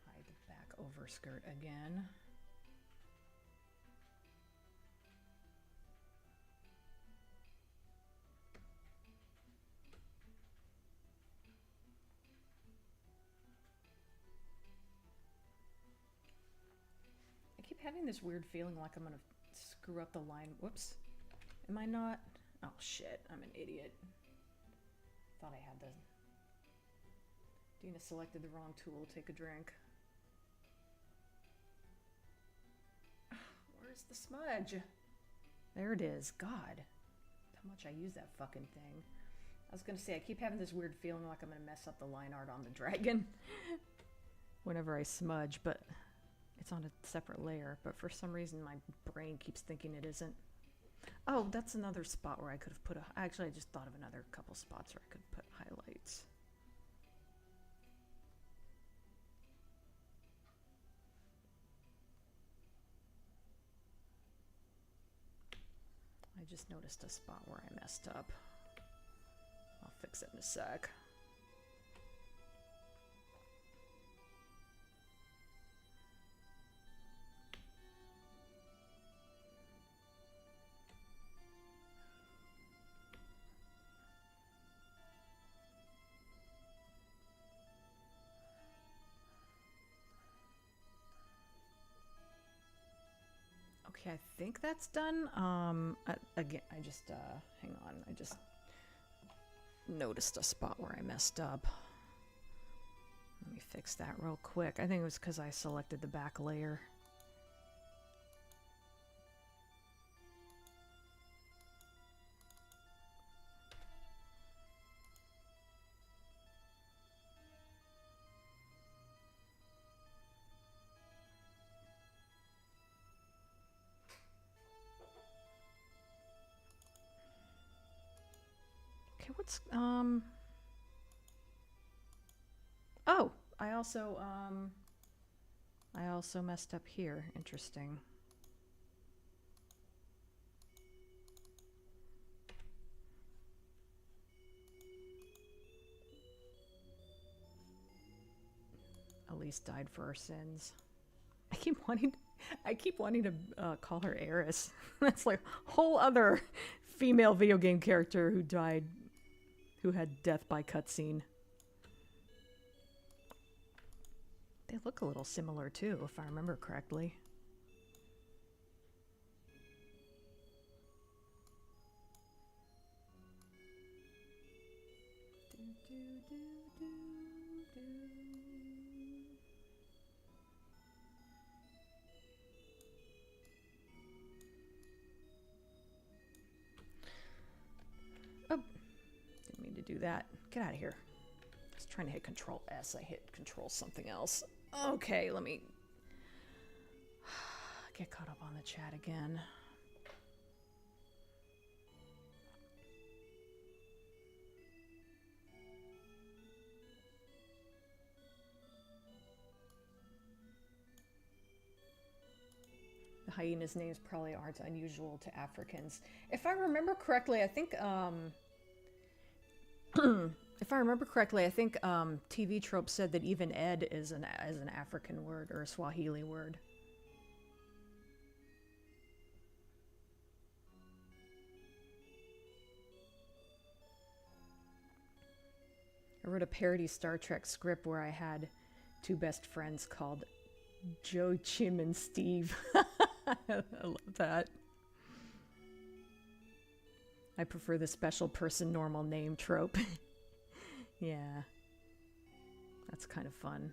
hide the back overskirt again. I keep having this weird feeling like I'm gonna screw up the line. Whoops. Am I not? Oh shit, I'm an idiot. Thought I had the... Dina selected the wrong tool. Take a drink. Where's the smudge? There it is. God. How much I use that fucking thing. I was gonna say, I keep having this weird feeling like I'm gonna mess up the line art on the dragon whenever I smudge, but it's on a separate layer. But for some reason, my brain keeps thinking it isn't. Oh, that's another spot where I could have put a... Actually, I just thought of another couple spots where I could put highlights. I just noticed a spot where I messed up. I'll fix it in a sec. Okay, I think that's done. Again, I just, hang on. I just noticed a spot where I messed up. Let me fix that real quick. I think it was because I selected the back layer. Okay, what's, oh, I also messed up here. Interesting. Elise died for her sins. I keep wanting to call her Eris. That's like a whole other female video game character who died, who had death by cutscene. They look a little similar too, if I remember correctly. Oh, didn't mean to do that. Get out of here. I was trying to hit Control S. I hit Control something else. Okay, let me get caught up on the chat again. The hyena's names probably aren't unusual to Africans. If I remember correctly, I think if I remember correctly, I think TV Trope said that even Ed is an African word or a Swahili word. I wrote a parody Star Trek script where I had two best friends called Joe, Jim, and Steve. I love that. I prefer the special person normal name trope. Yeah. That's kind of fun.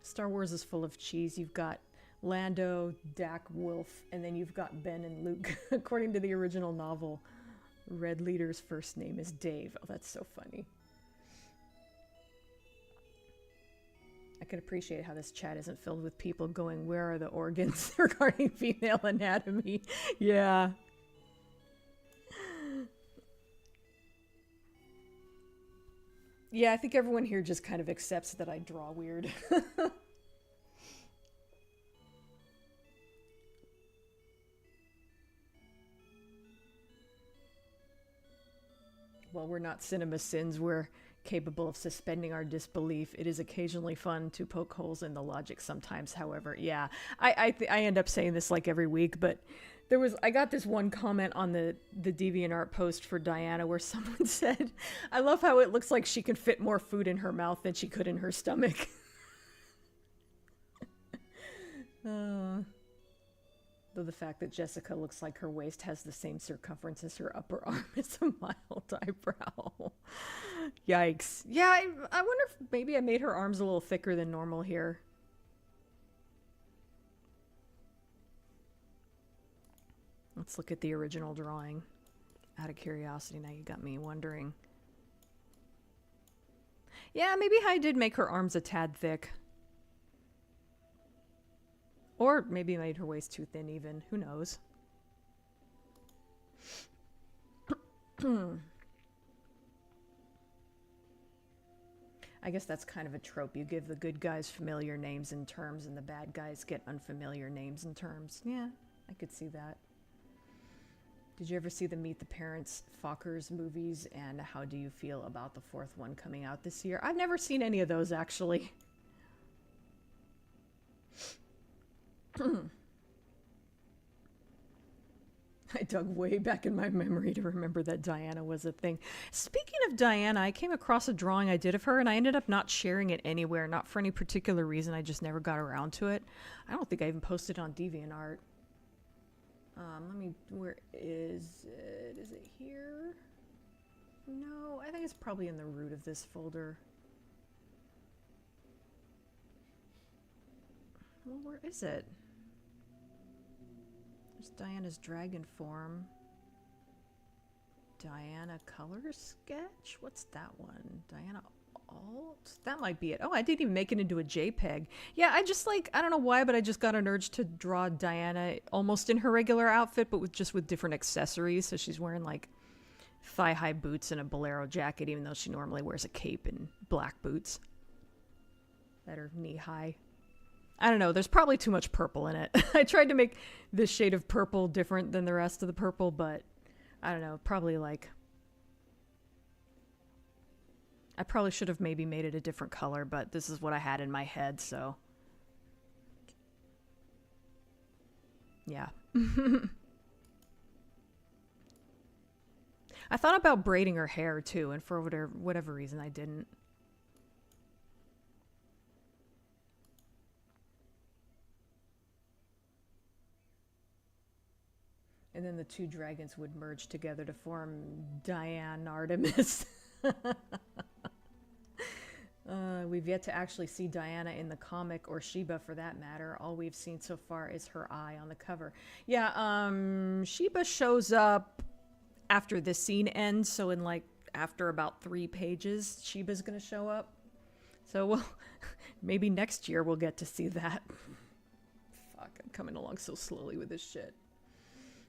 Star Wars is full of cheese. You've got Lando, Dak, Wolf, and then you've got Ben and Luke. According to the original novel, Red Leader's first name is Dave. Oh, that's so funny. I can appreciate how this chat isn't filled with people going, where are the organs regarding female anatomy? Yeah. Yeah, I think everyone here just kind of accepts that I draw weird. While we're not cinema sins, we're capable of suspending our disbelief. It is occasionally fun to poke holes in the logic sometimes, however. Yeah, I end up saying this like every week, but I got this one comment on the DeviantArt post for Diana where someone said, I love how it looks like she can fit more food in her mouth than she could in her stomach. Though the fact that Jessica looks like her waist has the same circumference as her upper arm is a mild eyebrow. Yikes. Yeah, I wonder if maybe I made her arms a little thicker than normal here. Let's look at the original drawing. Out of curiosity, now you got me wondering. Yeah, maybe I did make her arms a tad thick. Or maybe made her waist too thin even. Who knows? I guess that's kind of a trope. You give the good guys familiar names and terms and the bad guys get unfamiliar names and terms. Yeah, I could see that. Did you ever see the Meet the Parents Fockers movies, and how do you feel about the fourth one coming out this year? I've never seen any of those, actually. I dug way back in my memory to remember that Diana was a thing. Speaking of Diana, I came across a drawing I did of her, and I ended up not sharing it anywhere, not for any particular reason. I just never got around to it. I don't think I even posted it on DeviantArt. Where is it? Is it here? No, I think it's probably in the root of this folder. Well, where is it? There's Diana's dragon form. Diana color sketch? What's that one? Diana alt? That might be it. Oh, I didn't even make it into a JPEG. Yeah, I don't know why, but I just got an urge to draw Diana almost in her regular outfit, but with different accessories. So she's wearing like thigh-high boots and a bolero jacket, even though she normally wears a cape and black boots that are knee-high. I don't know, there's probably too much purple in it. I tried to make this shade of purple different than the rest of the purple, but I don't know, probably like... I probably should have maybe made it a different color, but this is what I had in my head, so... Yeah. I thought about braiding her hair, too, and for whatever reason, I didn't. And then the two dragons would merge together to form Diane Artemis. We've yet to actually see Diana in the comic, or Sheba for that matter. All we've seen so far is her eye on the cover. Yeah, Sheba shows up after this scene ends, so in like after about 3 pages, Sheba's gonna show up. So well, maybe next year we'll get to see that. Fuck, I'm coming along so slowly with this shit.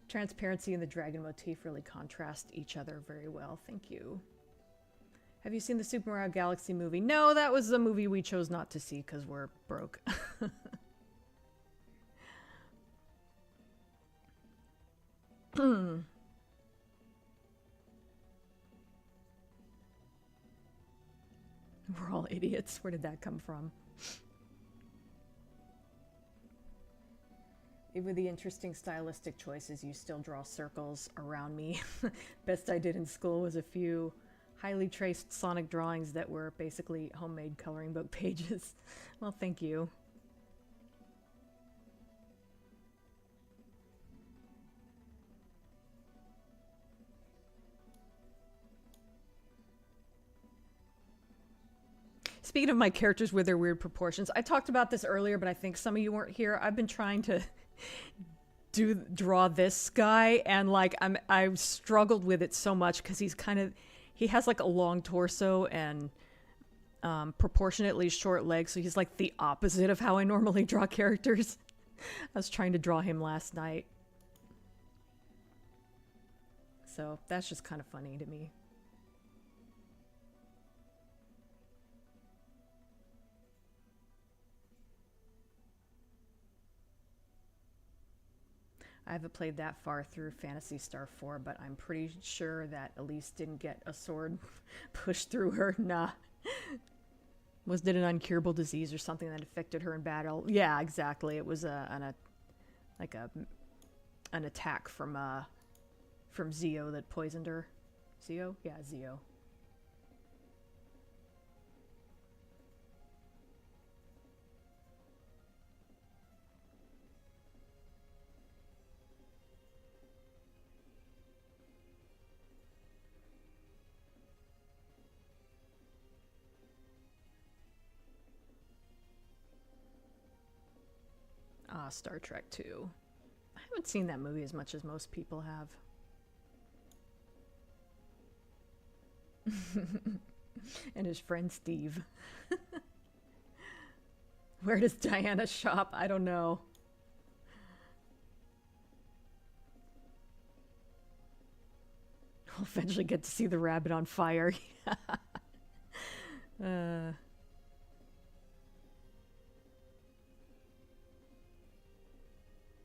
Transparency and the dragon motif really contrast each other very well. Thank you. Have you seen the Super Mario Galaxy movie? No, that was a movie we chose not to see because we're broke. We're all idiots. Where did that come from? Even with the interesting stylistic choices, you still draw circles around me. Best I did in school was a few highly traced Sonic drawings that were basically homemade coloring book pages. Well, thank you. Speaking of my characters with their weird proportions, I talked about this earlier, but I think some of you weren't here. I've been trying to draw this guy, and like I've struggled with it so much because he has like a long torso and proportionately short legs, so he's like the opposite of how I normally draw characters. I was trying to draw him last night, so that's just kind of funny to me. I haven't played that far through Phantasy Star 4, but I'm pretty sure that Elise didn't get a sword pushed through her. Nah. Was it an incurable disease or something that affected her in battle? Yeah, exactly. It was an attack from Zeo that poisoned her. Zeo? Yeah, Zeo. Star Trek 2. I haven't seen that movie as much as most people have. And his friend Steve. Where does Diana shop? I don't know. We'll eventually get to see the rabbit on fire.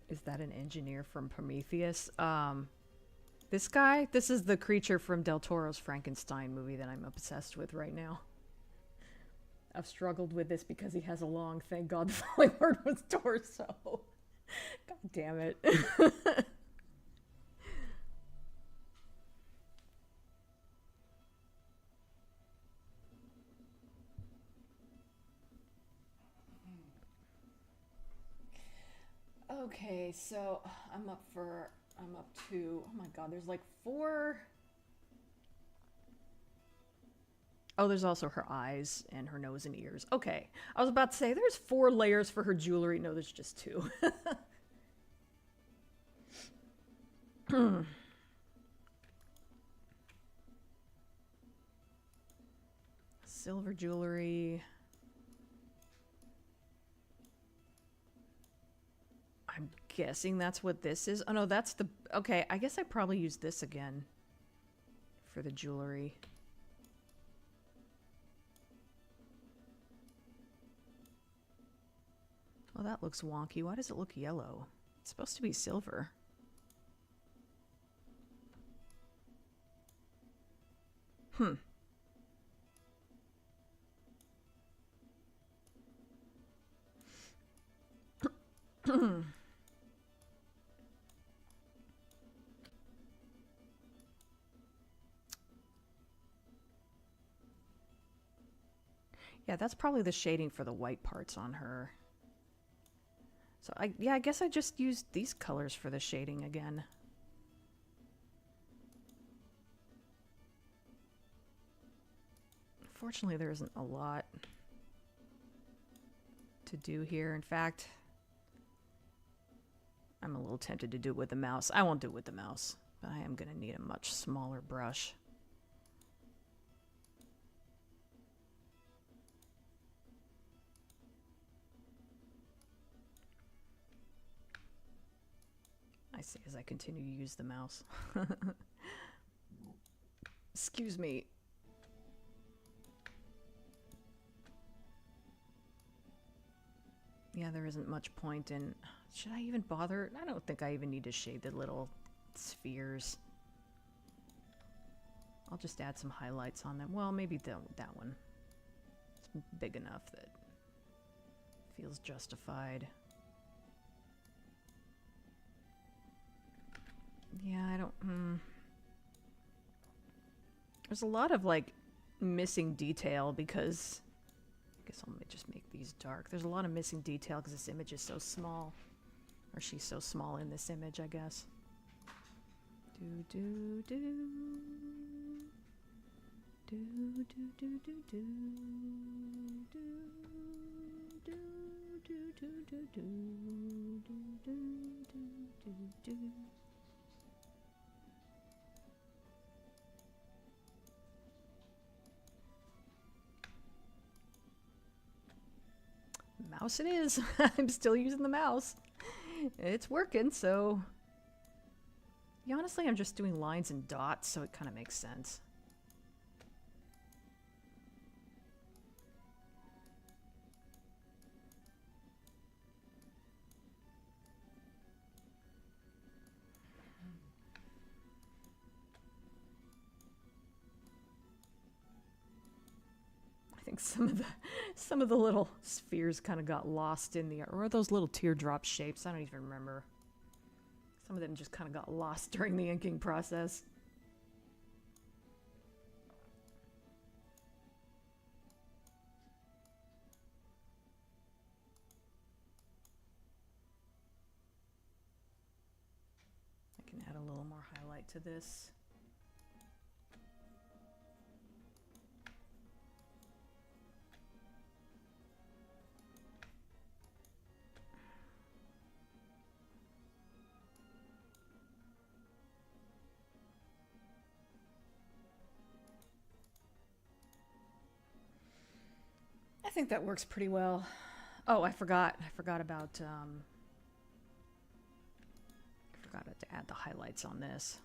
Is that an engineer from Prometheus? This guy? This is the creature from Del Toro's Frankenstein movie that I'm obsessed with right now. I've struggled with this because he has a long, thank God the falling word was torso. God damn it. Okay, so I'm up to, oh my God, there's like 4. Oh, there's also her eyes and her nose and ears. Okay, I was about to say there's 4 layers for her jewelry. No, there's just 2. Silver jewelry. I'm guessing that's what this is. Oh no, that's the... Okay, I guess I probably use this again for the jewelry. Oh, that looks wonky. Why does it look yellow? It's supposed to be silver. Yeah, that's probably the shading for the white parts on her. So I guess I just used these colors for the shading again. Fortunately, there isn't a lot to do here. In fact, I'm a little tempted to do it with the mouse. I won't do it with the mouse, but I am going to need a much smaller brush. I say as I continue to use the mouse. Excuse me. Yeah, there isn't much point in... Should I even bother? I don't think I even need to shade the little spheres. I'll just add some highlights on them. Well, maybe that one. It's big enough that feels justified. Yeah, I don't... There's a lot of, like, missing detail because... I guess I'll just make these dark. There's a lot of missing detail because this image is so small. Or she's so small in this image, I guess. Do, do, do. Do, do, do, do, do. Do, do, do, do, do, do. Do, do, do, do, do. Mouse it is. I'm still using the mouse. It's working, so... Yeah, honestly, I'm just doing lines and dots, so it kind of makes sense. I think some of the little spheres kind of got lost in the, or those little teardrop shapes. I don't even remember. Some of them just kind of got lost during the inking process. I can add a little more highlight to this. I think that works pretty well. Oh, I forgot about, I forgot to add the highlights on this.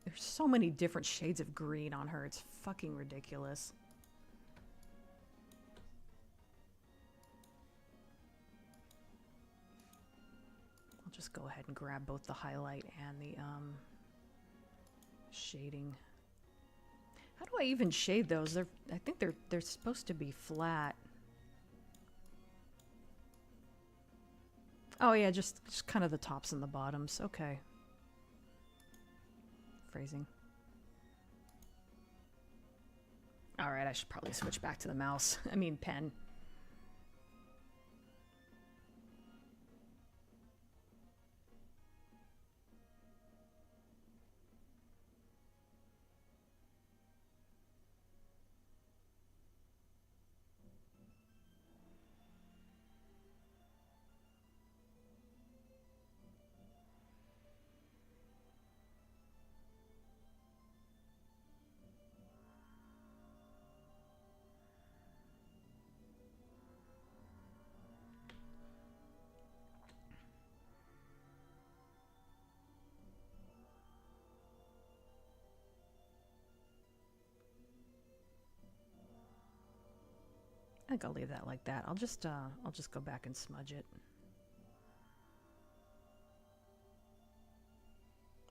There's so many different shades of green on her. It's fucking ridiculous. I'll just go ahead and grab both the highlight and the shading. How do I even shade those? I think they're supposed to be flat. Oh yeah, just kind of the tops and the bottoms. Okay. Phrasing. All right, I should probably switch back to the mouse. I mean pen. I think I'll leave that like that. I'll just go back and smudge it.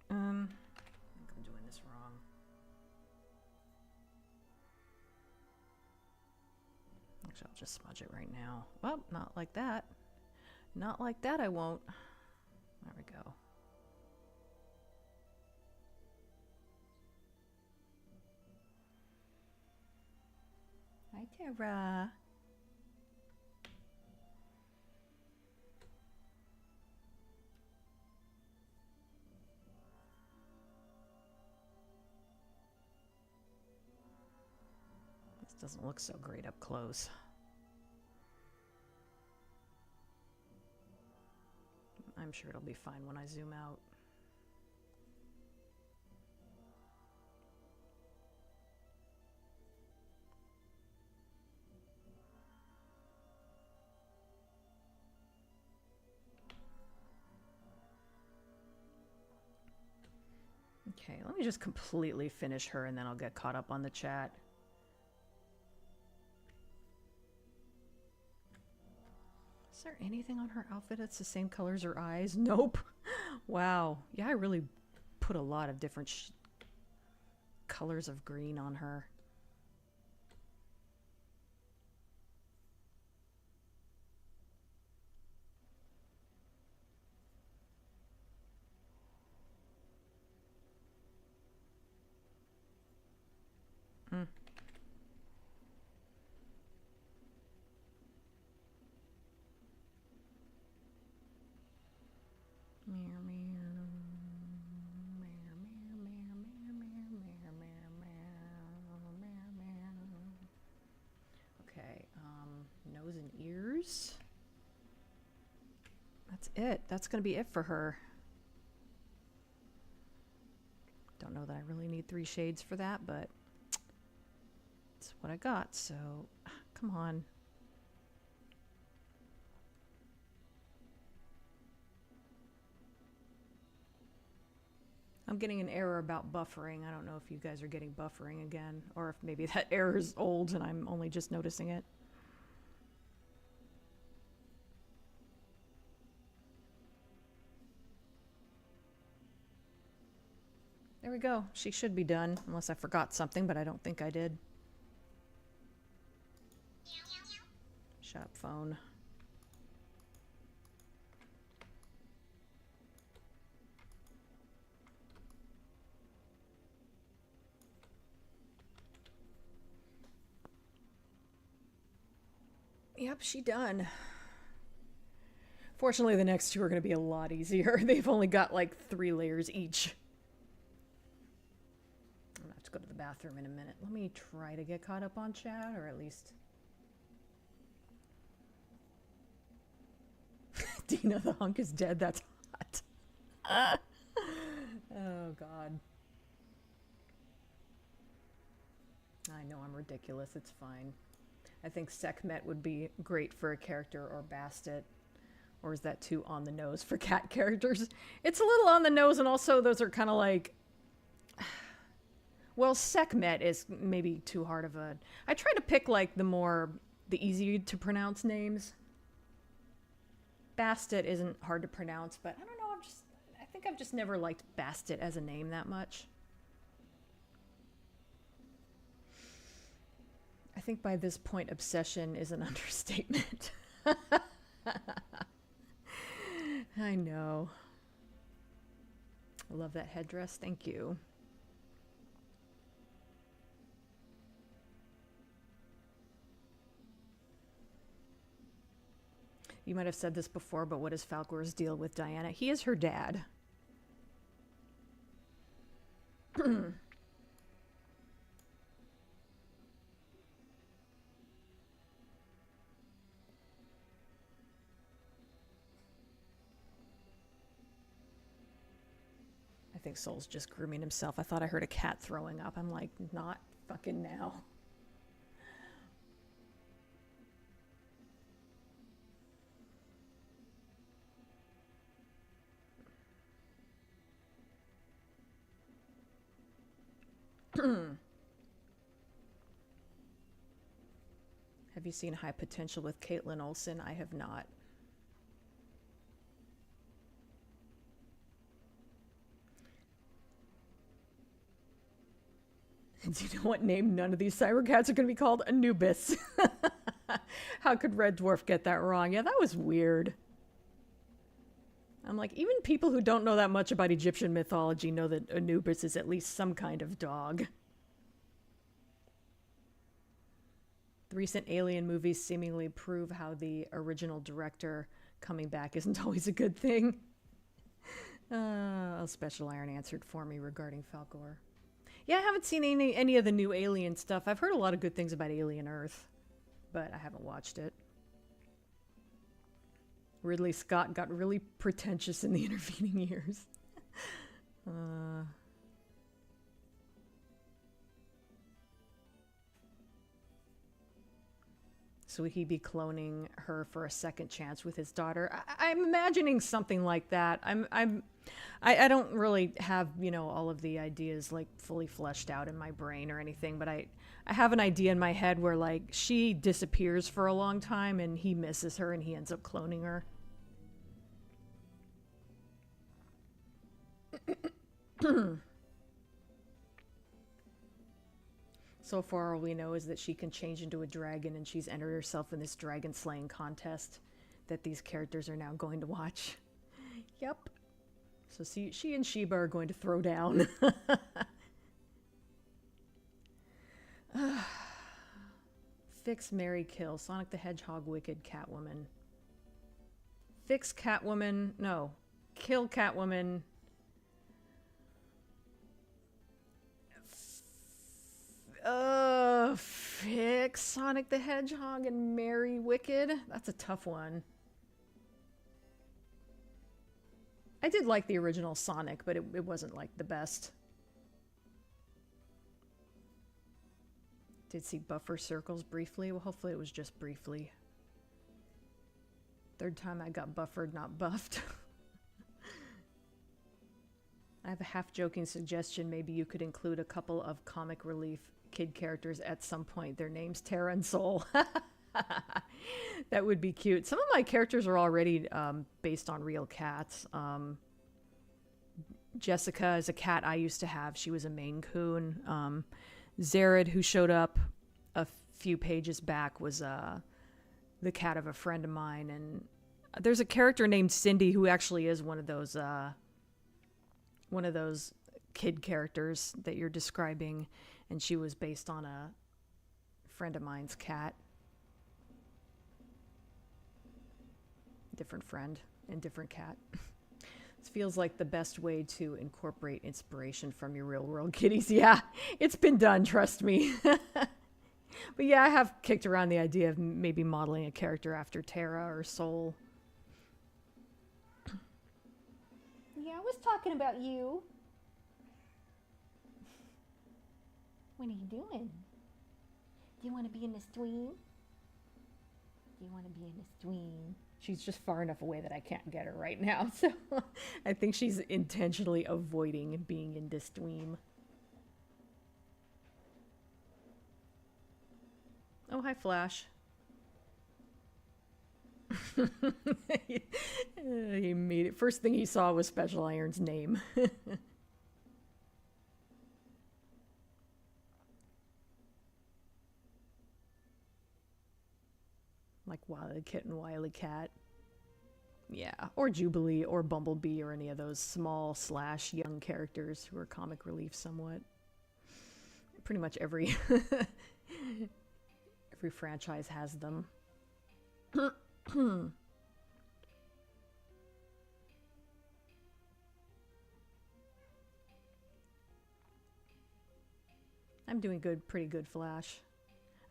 I think I'm doing this wrong. Actually, I'll just smudge it right now. Well, not like that. Not like that, I won't. There we go. Hi, Tara. This doesn't look so great up close. I'm sure it'll be fine when I zoom out. Okay, let me just completely finish her and then I'll get caught up on the chat. Is there anything on her outfit that's the same color as her eyes? Nope. Wow. Yeah, I really put a lot of different colors of green on her. Mm. Okay, nose and ears. That's it. That's gonna be it for her. Don't know that I really need 3 shades for that, but it's what I got, so come on. I'm getting an error about buffering. I don't know if you guys are getting buffering again, or if maybe that error is old and I'm only just noticing it. There we go. She should be done, unless I forgot something, but I don't think I did. Shut up, phone. Yep, she done. Fortunately, the next 2 are going to be a lot easier. They've only got like 3 layers each. I'm going to have to go to the bathroom in a minute. Let me try to get caught up on chat, or at least... Dina the hunk is dead. That's hot. Oh, God. I know I'm ridiculous. It's fine. I think Sekhmet would be great for a character, or Bastet. Or is that too on the nose for cat characters? It's a little on the nose, and also those are kind of like... Well, Sekhmet is maybe too hard of a... I try to pick like the easy to pronounce names. Bastet isn't hard to pronounce, but I don't know, I think I've just never liked Bastet as a name that much. I think by this point, obsession is an understatement. I know. I love that headdress. Thank you. You might have said this before, but what is Falcor's deal with Diana? He is her dad. I think Soul's just grooming himself. I thought I heard a cat throwing up. I'm like, not fucking now. Have you seen High Potential with Caitlin Olsen? I have not. Do you know what name none of these Cybercats are going to be called? Anubis. How could Red Dwarf get that wrong? Yeah, that was weird. I'm like, even people who don't know that much about Egyptian mythology know that Anubis is at least some kind of dog. The recent Alien movies seemingly prove how the original director coming back isn't always a good thing. Special Iron answered for me regarding Falcor. Yeah, I haven't seen any of the new Alien stuff. I've heard a lot of good things about Alien Earth, but I haven't watched it. Ridley Scott got really pretentious in the intervening years. So would he be cloning her for a second chance with his daughter? I'm imagining something like that. I don't really have, you know, all of the ideas like fully fleshed out in my brain or anything, but I have an idea in my head where like she disappears for a long time and he misses her and he ends up cloning her. So far, all we know is that she can change into a dragon, and she's entered herself in this dragon slaying contest that these characters are now going to watch. Yep. So she and Sheba are going to throw down. Fix, marry, kill. Sonic the Hedgehog, Wicked, Catwoman. Fix Catwoman. No. Kill Catwoman. Fix Sonic the Hedgehog and marry Wicked. That's a tough one. I did like the original Sonic, but it wasn't like the best. Did see buffer circles briefly. Well, hopefully it was just briefly. Third time I got buffered, not buffed. I have a half-joking suggestion. Maybe you could include a couple of comic relief kid characters at some point. Their names Terra and Soul. That would be cute. Some of my characters are already based on real cats. Jessica is a cat I used to have. She was a Maine Coon. Zared, who showed up a few pages back, was the cat of a friend of mine. And there's a character named Cindy who actually is one of those kid characters that you're describing, and she was based on a friend of mine's cat. Different friend and different cat. This feels like the best way to incorporate inspiration from your real world kitties. Yeah, it's been done, trust me. But yeah, I have kicked around the idea of maybe modeling a character after Terra or Soul. Yeah, I was talking about you. What are you doing? Do you want to be in the stream? Do you want to be in the stream? She's just far enough away that I can't get her right now, so I think she's intentionally avoiding being in this stream. Oh, hi, Flash. He made it. First thing he saw was Special Iron's name. Like Wily Kitten, Wily Cat. Yeah, or Jubilee, or Bumblebee, or any of those small / young characters who are comic relief somewhat. Pretty much every every franchise has them. I'm doing good, pretty good, Flash.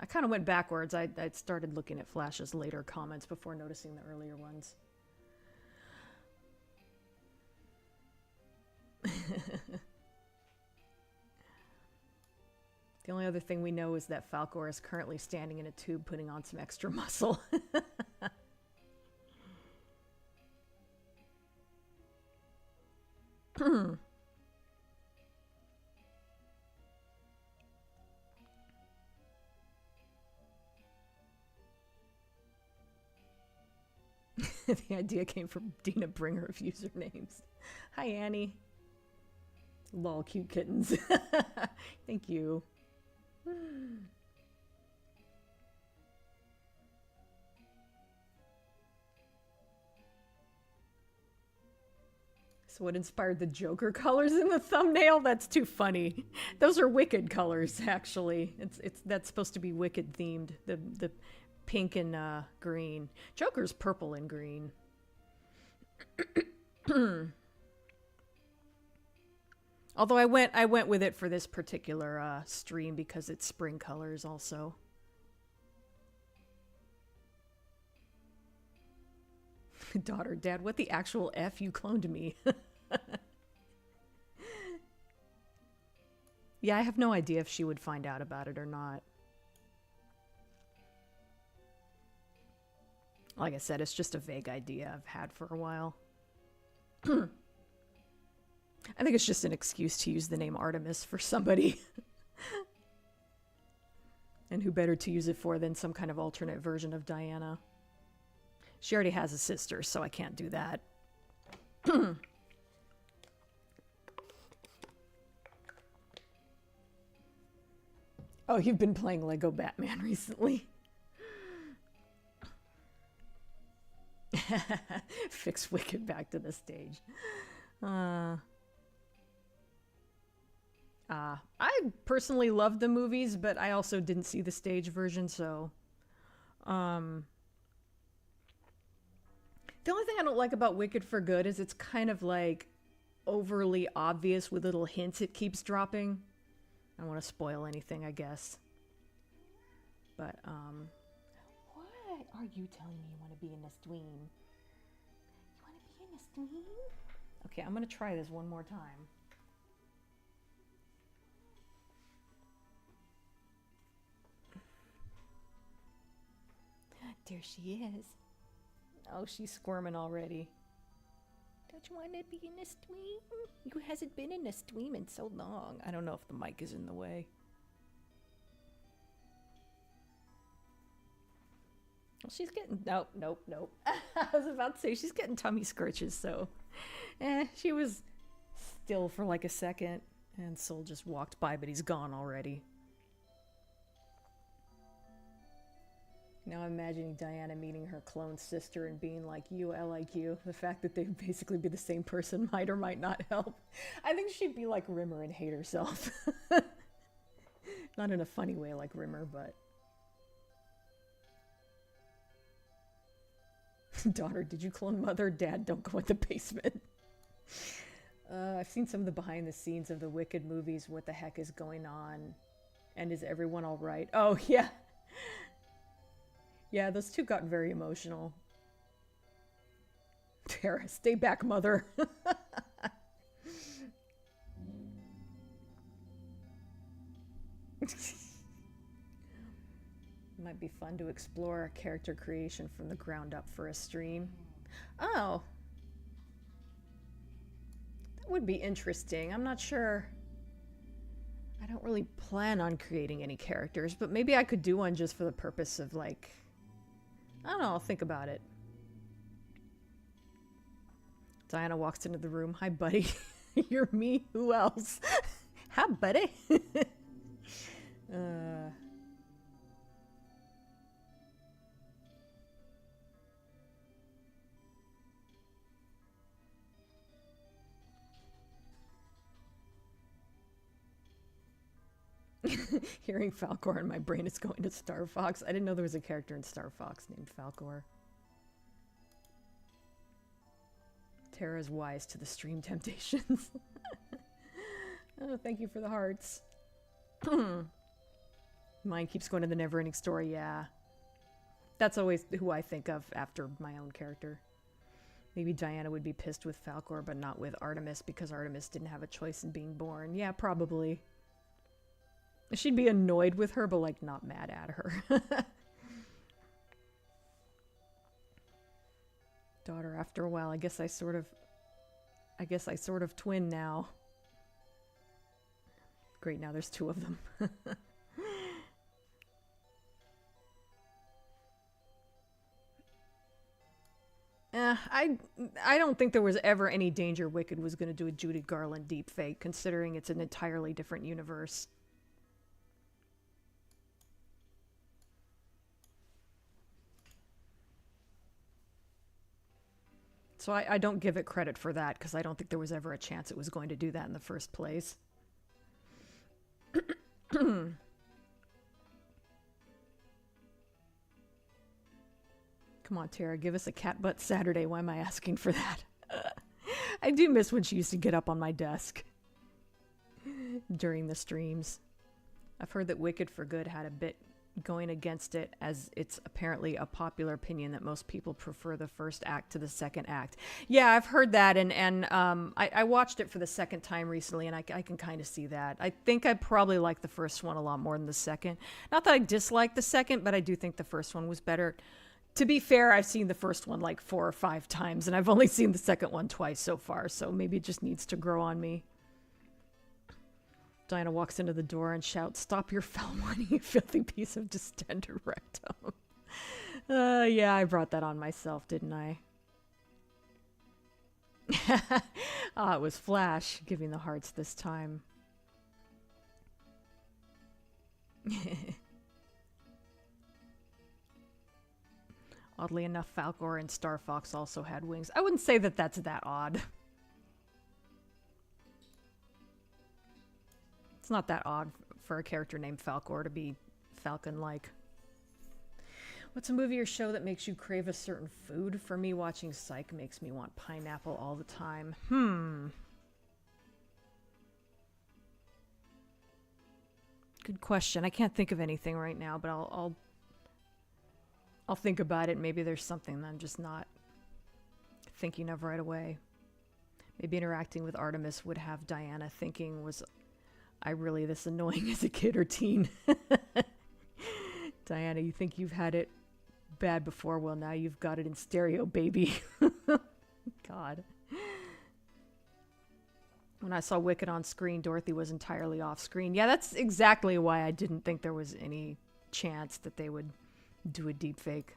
I kind of went backwards. I started looking at Flash's later comments before noticing the earlier ones. The only other thing we know is that Falcor is currently standing in a tube putting on some extra muscle. The idea came from Dina Bringer of usernames. Hi, Annie. Lol, cute kittens. Thank you. So what inspired the Joker colors in the thumbnail? That's too funny. Those are Wicked colors, actually. That's supposed to be Wicked themed. The pink and green. Joker's purple and green. Although I went with it for this particular stream because it's spring colors also. Daughter, Dad, what the actual F? You cloned me. Yeah, I have no idea if she would find out about it or not. Like I said, it's just a vague idea I've had for a while. I think it's just an excuse to use the name Artemis for somebody. And who better to use it for than some kind of alternate version of Diana? She already has a sister, so I can't do that. Oh, you've been playing Lego Batman recently. Fix Wicked back to the stage. I personally loved the movies, but I also didn't see the stage version, so... The only thing I don't like about Wicked for Good is it's kind of like overly obvious with little hints it keeps dropping. I don't want to spoil anything, I guess. But, What are you telling me you want to be in this dream? You want to be in this dream? okay, I'm going to try this one more time. There she is. Oh, she's squirming already. Don't you want to be in this dream? You hasn't been in this dream in so long. I don't know if the mic is in the way. Well, she's getting... Nope. I was about to say, she's getting tummy scratches, so... she was still for like a second, and Soul just walked by, but he's gone already. Now I'm imagining Diana meeting her clone sister and being like, you, I like you. The fact that they'd basically be the same person might or might not help. I think she'd be like Rimmer and hate herself. Not in a funny way like Rimmer, but... Daughter, did you clone mother? Dad, don't go in the basement. I've seen some of the behind the scenes of the Wicked movies. What the heck is going on? And is everyone all right? Oh, yeah. Yeah, those two got very emotional. Tara, stay back, mother. Might be fun to explore character creation from the ground up for a stream. Oh. That would be interesting. I'm not sure. I don't really plan on creating any characters, but maybe I could do one just for the purpose of, like... I don't know, I'll think about it. Diana walks into the room. Hi, buddy. You're me? Who else? Hi, buddy. Hearing Falcor in my brain is going to Star Fox. I didn't know there was a character in Star Fox named Falcor. Tara is wise to the stream temptations. Oh, thank you for the hearts. Mine keeps going to the never-ending story, yeah. That's always who I think of after my own character. Maybe Diana would be pissed with Falcor, but not with Artemis, because Artemis didn't have a choice in being born. Yeah, probably. She'd be annoyed with her, but, like, not mad at her. Daughter, after a while, I guess I sort of twin now. Great, now there's two of them. I don't think there was ever any danger Wicked was going to do a Judy Garland deepfake, considering it's an entirely different universe. So I don't give it credit for that, because I don't think there was ever a chance it was going to do that in the first place. Come on, Tara, give us a cat butt Saturday. Why am I asking for that? I do miss when she used to get up on my desk during the streams. I've heard that Wicked for Good had a bit going against it, as it's apparently a popular opinion that most people prefer the first act to the second act. Yeah, I've heard that, and I watched it for the second time recently, and I can kind of see that. I think I probably like the first one a lot more than the second. Not that I dislike the second, but I do think the first one was better. To be fair, I've seen the first one like 4 or 5 times, and I've only seen the second one twice so far, so maybe it just needs to grow on me. Diana walks into the door and shouts, "Stop your foul money, you filthy piece of distended rectum." Yeah, I brought that on myself, didn't I? It was Flash giving the hearts this time. Oddly enough, Falcor and Star Fox also had wings. I wouldn't say that that's that odd. It's not that odd for a character named Falcor to be falcon-like. What's a movie or show that makes you crave a certain food? For me, watching Psych makes me want pineapple all the time. Good question. I can't think of anything right now, but I'll think about it. Maybe there's something that I'm just not thinking of right away. Maybe interacting with Artemis would have Diana thinking, was I really this annoying as a kid or teen? Diana, you think you've had it bad before? Well, now you've got it in stereo, baby. God. When I saw Wicked on screen, Dorothy was entirely off screen. Yeah, that's exactly why I didn't think there was any chance that they would do a deep fake.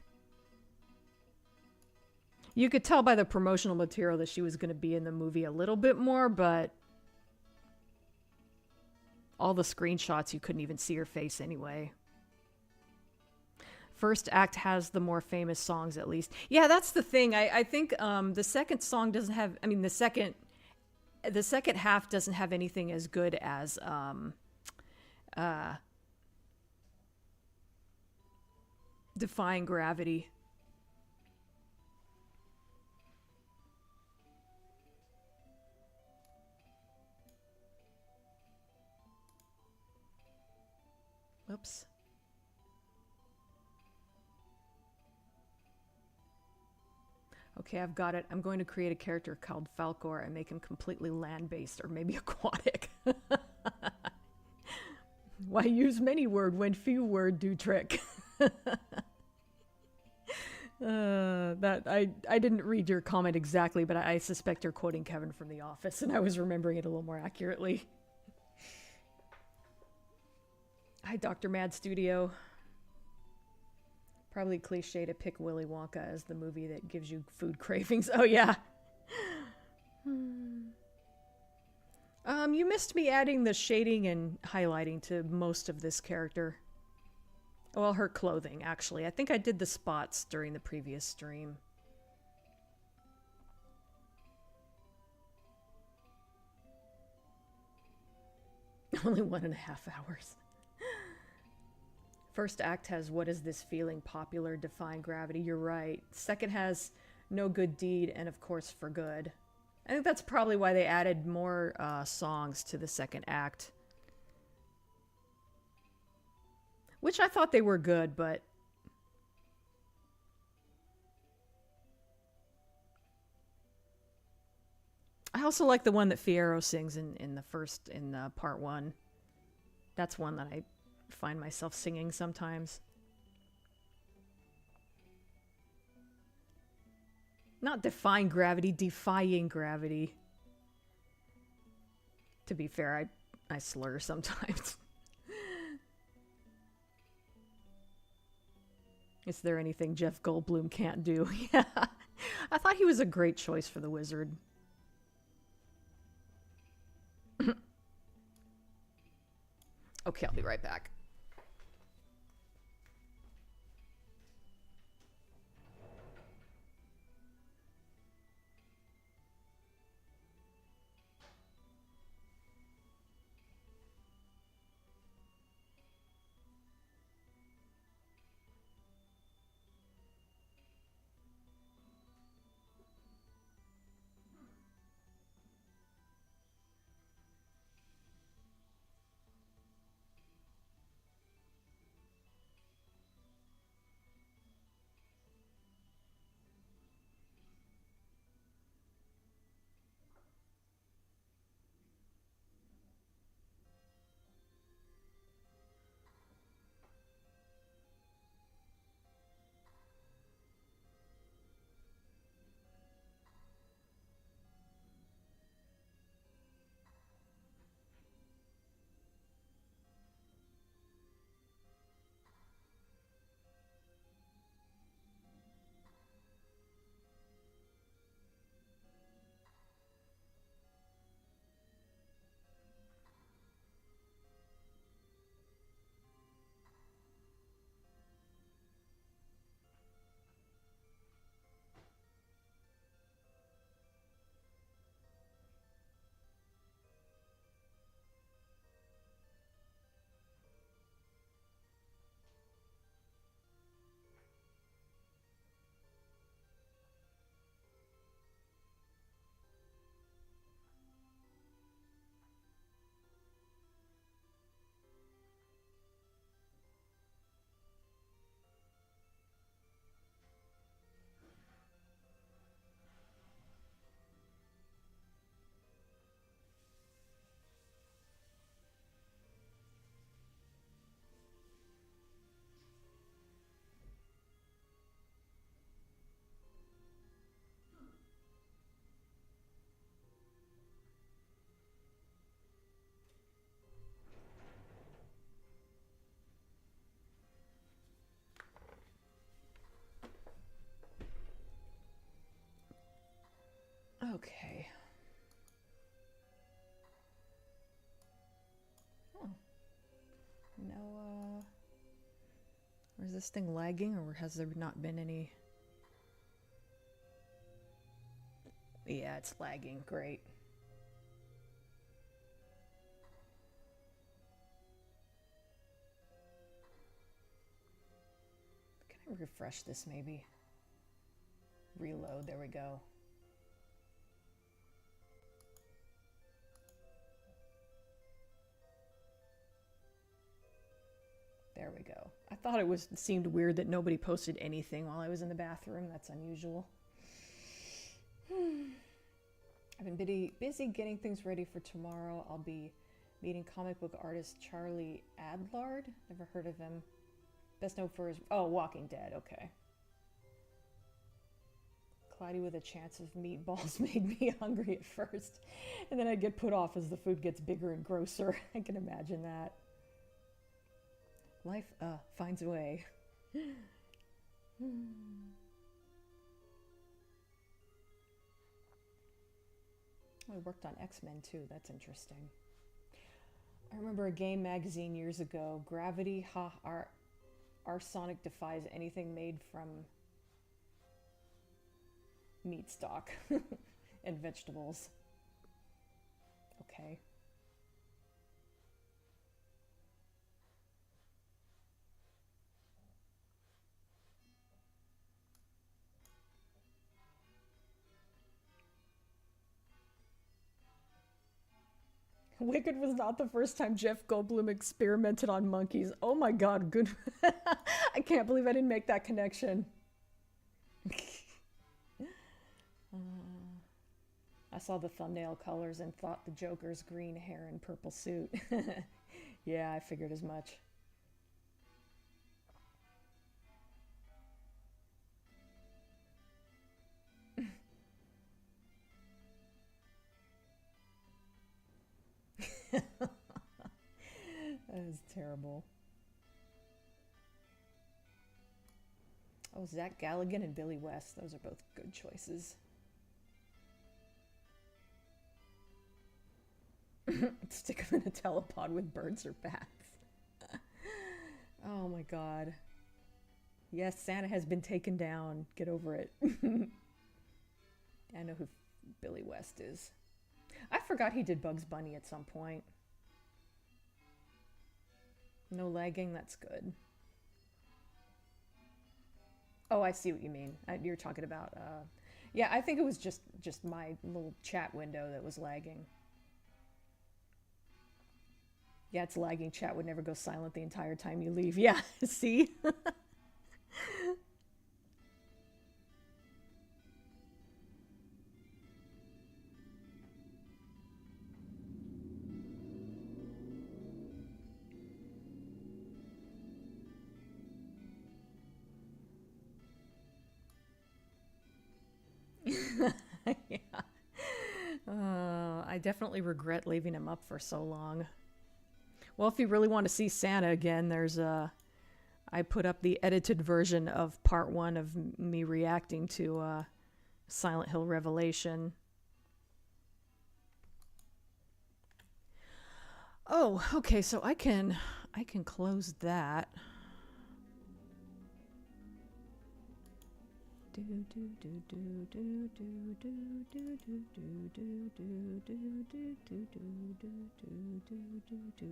You could tell by the promotional material that she was going to be in the movie a little bit more, but all the screenshots, you couldn't even see her face anyway. First act has the more famous songs, at least. Yeah, that's the thing. I think the second song doesn't have... I mean, the second half doesn't have anything as good as Defying Gravity. Oops. Okay, I've got it. I'm going to create a character called Falcor and make him completely land-based or maybe aquatic. Why use many word when few word do trick? That I didn't read your comment exactly, but I suspect you're quoting Kevin from The Office, and I was remembering it a little more accurately. Hi, Dr. Mad Studio. Probably cliche to pick Willy Wonka as the movie that gives you food cravings. Oh, yeah. You missed me adding the shading and highlighting to most of this character. Well, her clothing, actually. I think I did the spots during the previous stream. Only 1.5 hours. First act has What Is This Feeling? Popular, Defying Gravity. You're right. Second has No Good Deed and, of course, For Good. I think that's probably why they added more songs to the second act. Which I thought they were good, but... I also like the one that Fierro sings in part one. That's one that I find myself singing sometimes. Not defying gravity, defying gravity. To be fair, I slur sometimes. Is there anything Jeff Goldblum can't do? Yeah. I thought he was a great choice for the wizard. Okay, I'll be right back. this thing lagging, or has there not been any? Yeah, it's lagging. Great. Can I refresh this maybe? Reload. There we go. There we go. I thought it seemed weird that nobody posted anything while I was in the bathroom. That's unusual. I've been busy getting things ready for tomorrow. I'll be meeting comic book artist Charlie Adlard. Never heard of him. Best known for his... Oh, Walking Dead. Okay. Cloudy with a chance of meatballs made me hungry at first. And then I get put off as the food gets bigger and grosser. I can imagine that. Life finds a way. I worked on X-Men too. That's interesting. I remember a game magazine years ago. Gravity, our Sonic defies anything made from meat stock and vegetables. Okay. Wicked was not the first time Jeff Goldblum experimented on monkeys. Oh my god, good. I can't believe I didn't make that connection. I saw the thumbnail colors and thought the Joker's green hair and purple suit. Yeah, I figured as much. That is terrible. Oh, Zach Galligan and Billy West. Those are both good choices. Stick them in a telepod with birds or bats. Oh my god. Yes, Santa has been taken down. Get over it. I know who Billy West is. I forgot he did Bugs Bunny at some point. No lagging, that's good. Oh, I see what you mean. You're talking about, yeah, I think it was just my little chat window that was lagging. Yeah, it's lagging. Chat would never go silent the entire time you leave. Yeah, see? Yeah. I definitely regret leaving him up for so long. Well, if you really want to see Santa again, there's I put up the edited version of part 1 of me reacting to Silent Hill Revelation. Oh, okay, so I can close that.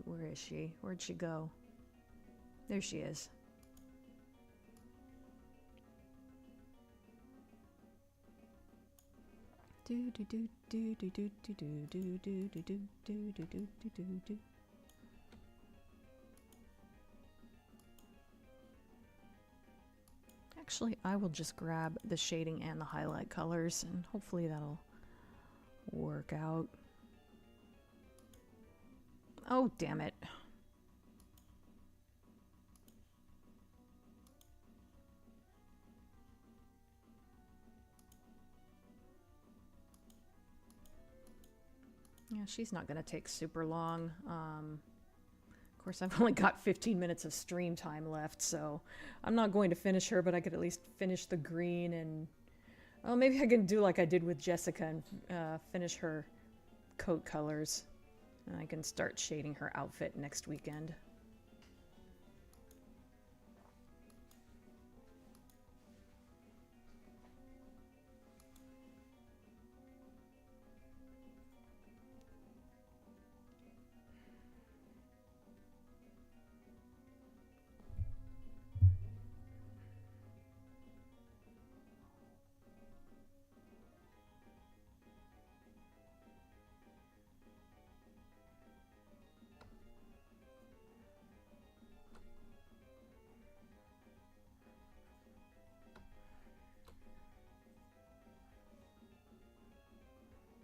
Where is she? Where'd she go? There she is. Actually, I will just grab the shading and the highlight colors, and hopefully that'll work out. Oh, damn it. Yeah, she's not going to take super long. Of course, I've only got 15 minutes of stream time left, so I'm not going to finish her, but I could at least finish the green and... Oh, maybe I can do like I did with Jessica and finish her coat colors. And I can start shading her outfit next weekend.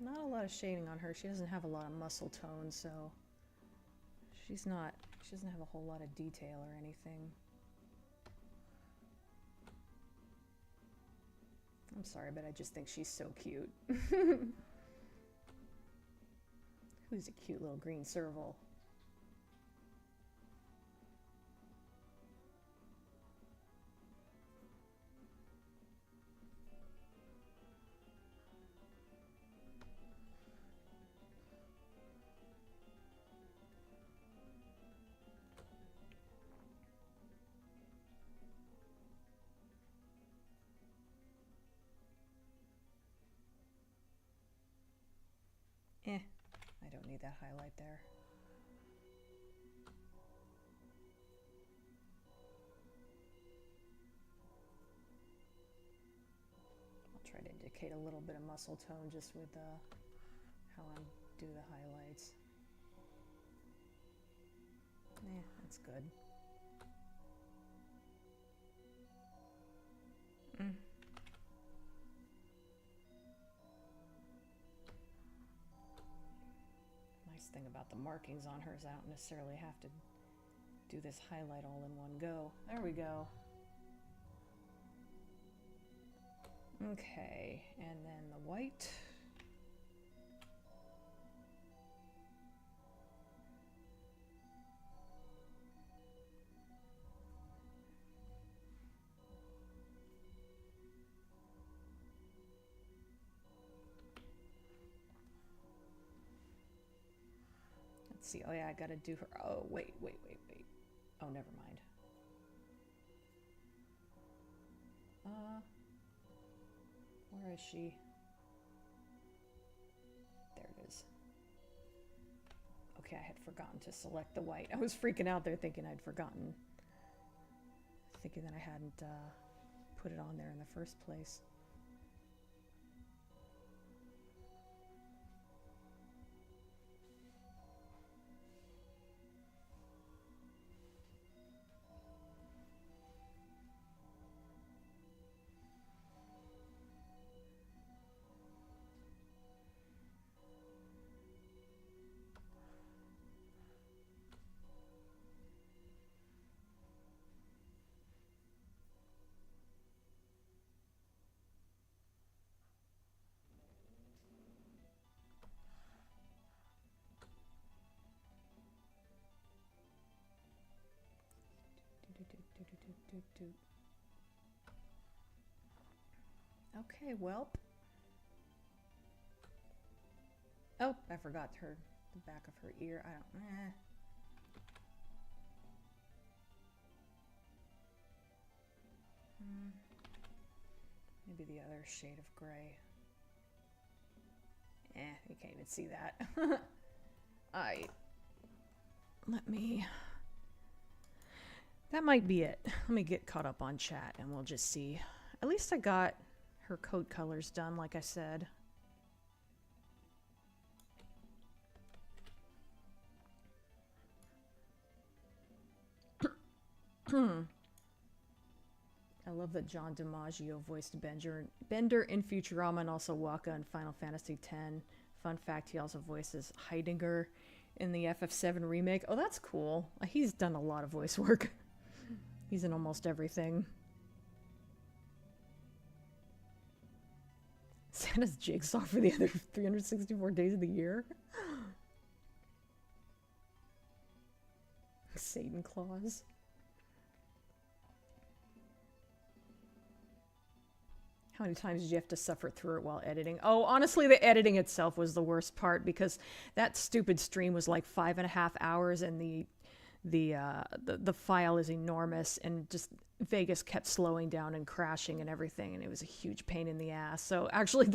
not a lot of shading on her. She doesn't have a lot of muscle tone, so she doesn't have a whole lot of detail or anything. I'm sorry, but I just think she's so cute. Who's a cute little green serval? I don't need that highlight there. I'll try to indicate a little bit of muscle tone just with how I do the highlights. That's good. Nice thing about the markings on her is I don't necessarily have to do this highlight all in one go. There we go. Okay, and then the white. Let's see. Oh yeah, I gotta do her. Oh, wait. Oh, never mind. Where is she? There it is. Okay, I had forgotten to select the white. I was freaking out there thinking I'd forgotten. Thinking that I hadn't put it on there in the first place. Okay, welp. Oh, I forgot the back of her ear. I don't. Maybe the other shade of gray. You can't even see that. That might be it. Let me get caught up on chat and we'll just see. At least I got her coat colors done, like I said. I love that John DiMaggio voiced Bender in Futurama and also Waka in Final Fantasy X. Fun fact, he also voices Heidinger in the FF7 remake. Oh, that's cool. He's done a lot of voice work. He's in almost everything. Santa's jigsaw for the other 364 days of the year. Satan Claus. How many times did you have to suffer through it while editing? Oh, honestly, the editing itself was the worst part because that stupid stream was like 5.5 hours and the file is enormous and just Vegas kept slowing down and crashing and everything, and it was a huge pain in the ass. So actually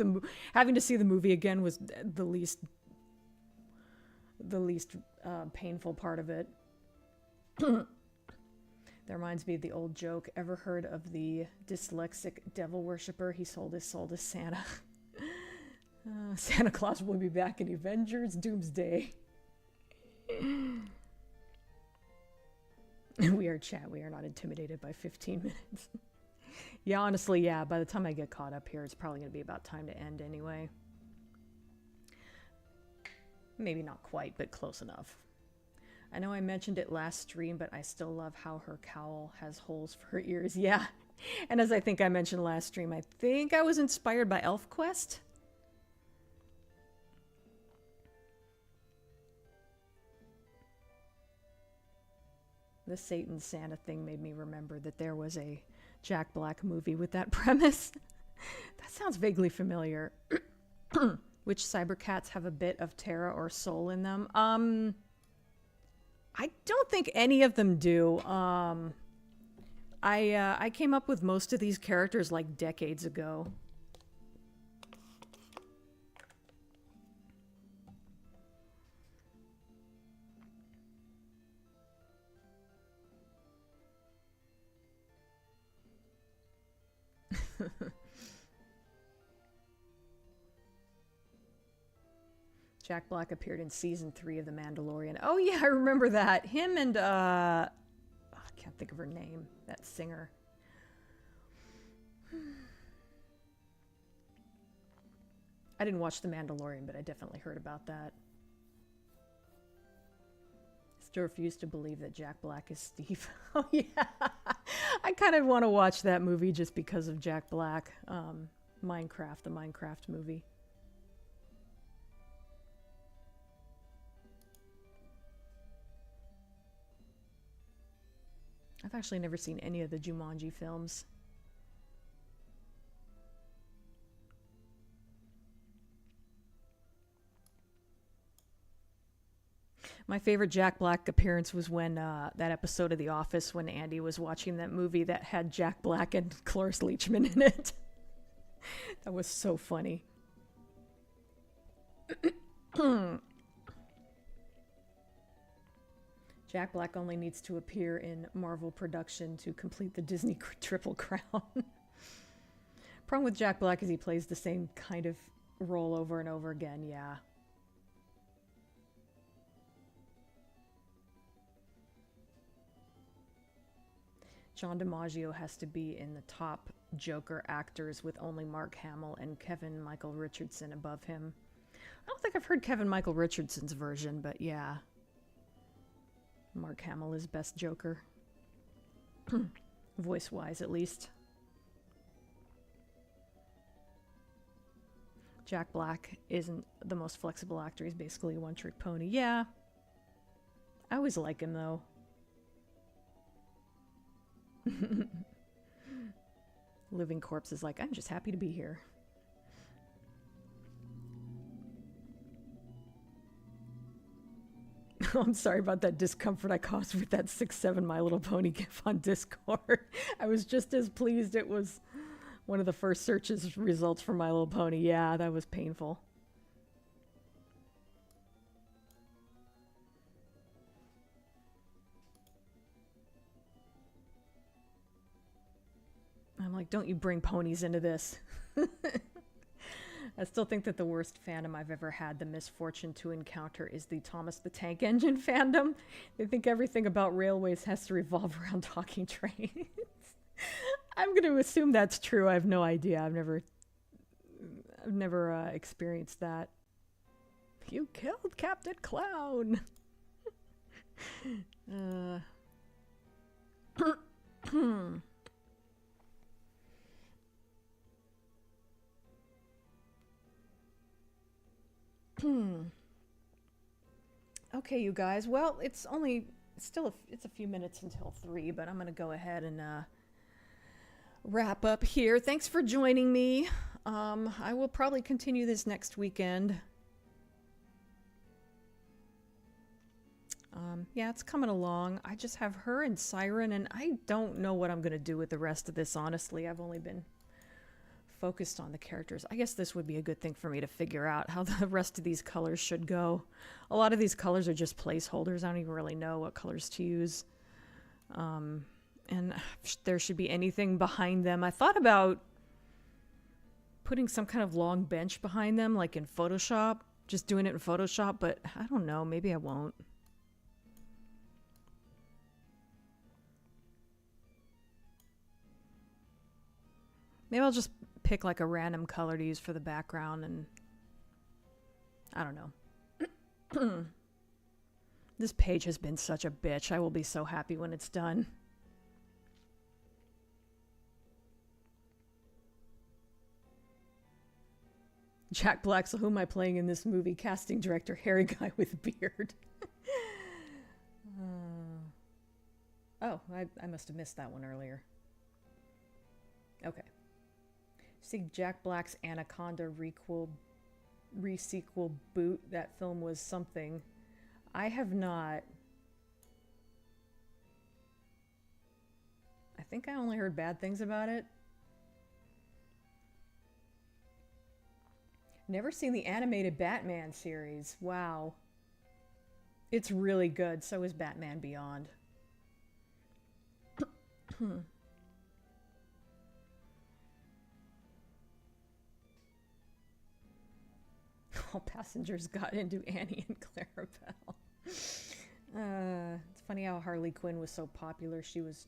having to see the movie again was the least painful part of it. That reminds me of the old joke. Ever heard of the dyslexic devil worshiper? He sold his soul to Santa. Santa Claus will be back in Avengers Doomsday. We are chat. We are not intimidated by 15 minutes. Yeah, honestly, yeah. By the time I get caught up here, it's probably going to be about time to end anyway. Maybe not quite, but close enough. I know I mentioned it last stream, but I still love how her cowl has holes for her ears. Yeah. And as I think I mentioned last stream, I think I was inspired by ElfQuest. The Satan Santa thing made me remember that there was a Jack Black movie with that premise. That sounds vaguely familiar. Which Cybercats have a bit of Terra or Soul in them? I don't think any of them do. I came up with most of these characters like decades ago. Jack Black appeared in season 3 of The Mandalorian. Oh yeah, I remember that. Him and I can't think of her name. That singer. I didn't watch The Mandalorian, but I definitely heard about that. Still refuse to believe that Jack Black is Steve. Oh yeah. I kind of want to watch that movie just because of Jack Black. Minecraft, the Minecraft movie. I've actually never seen any of the Jumanji films. My favorite Jack Black appearance was when that episode of The Office when Andy was watching that movie that had Jack Black and Cloris Leachman in it. That was so funny. Jack Black only needs to appear in Marvel production to complete the Disney Triple Crown. Problem with Jack Black is he plays the same kind of role over and over again, yeah. John DiMaggio has to be in the top Joker actors with only Mark Hamill and Kevin Michael Richardson above him. I don't think I've heard Kevin Michael Richardson's version, but yeah. Mark Hamill is best Joker. Voice-wise, at least. Jack Black isn't the most flexible actor. He's basically a one-trick pony. Yeah. I always like him, though. Living Corpse is like, I'm just happy to be here. I'm sorry about that discomfort I caused with that 6'7" My Little Pony gif on Discord. I was just as pleased it was one of the first searches results for My Little Pony. Yeah, that was painful. I'm like, don't you bring ponies into this. I still think that the worst fandom I've ever had the misfortune to encounter is the Thomas the Tank Engine fandom. They think everything about railways has to revolve around talking trains. I'm going to assume that's true. I have no idea. I've never experienced that. You killed Captain Clown. Okay, you guys. Well, it's a few minutes until 3, but I'm going to go ahead and wrap up here. Thanks for joining me. I will probably continue this next weekend. Yeah, it's coming along. I just have her and Siren, and I don't know what I'm going to do with the rest of this, honestly. I've only been focused on the characters. I guess this would be a good thing for me to figure out how the rest of these colors should go. A lot of these colors are just placeholders. I don't even really know what colors to use. And there should be anything behind them. I thought about putting some kind of long bench behind them, like in Photoshop. Just doing it in Photoshop, but I don't know. Maybe I won't. Maybe I'll just pick like a random color to use for the background, and I don't know. This page has been such a bitch. I will be so happy when it's done. Jack Black, so who am I playing in this movie? Casting director, hairy guy with beard. Oh, I must have missed that one earlier. Okay. See, Jack Black's Anaconda re-sequel boot. That film was something. I have not. I think I only heard bad things about it. Never seen the animated Batman series. Wow. It's really good. So is Batman Beyond. All passengers got into Annie and Clarabelle. It's funny how Harley Quinn was so popular. She was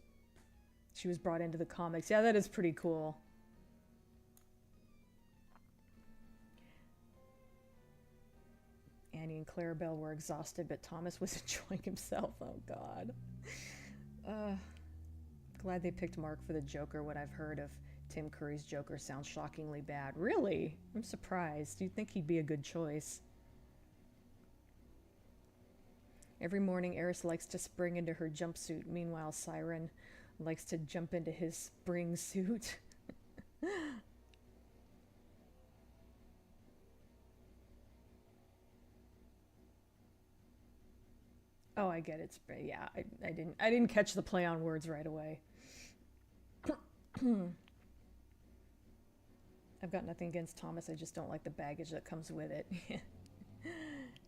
brought into the comics. Yeah, that is pretty cool. Annie and Clarabelle were exhausted, but Thomas was enjoying himself. Oh, God. Glad they picked Mark for the Joker. What I've heard of Tim Curry's Joker sounds shockingly bad. Really? I'm surprised. You'd think he'd be a good choice. Every morning, Eris likes to spring into her jumpsuit. Meanwhile, Siren likes to jump into his spring suit. Oh, I get it. Yeah, I didn't catch the play on words right away. I've got nothing against Thomas. I just don't like the baggage that comes with it.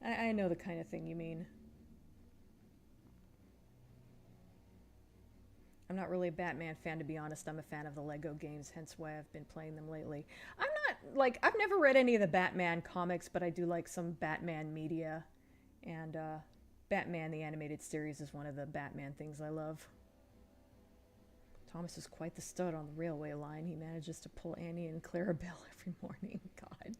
I know the kind of thing you mean. I'm not really a Batman fan, to be honest. I'm a fan of the Lego games, hence why I've been playing them lately. I'm not, like, I've never read any of the Batman comics, but I do like some Batman media. And, Batman, the animated series, is one of the Batman things I love. Thomas is quite the stud on the railway line. He manages to pull Annie and Clarabelle every morning. God.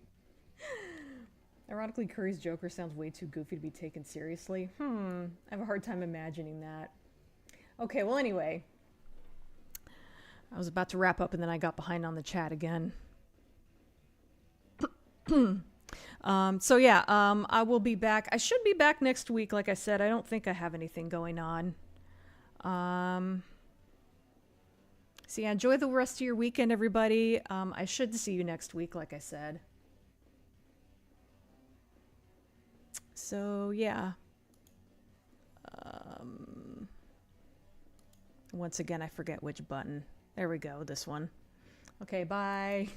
Ironically, Curry's Joker sounds way too goofy to be taken seriously. I have a hard time imagining that. Okay, well, anyway. I was about to wrap up and then I got behind on the chat again. So yeah, I will be back. I should be back next week. Like I said, I don't think I have anything going on. So yeah, enjoy the rest of your weekend, everybody. I should see you next week, like I said. So yeah. Once again, I forget which button. There we go, this one. Okay, bye.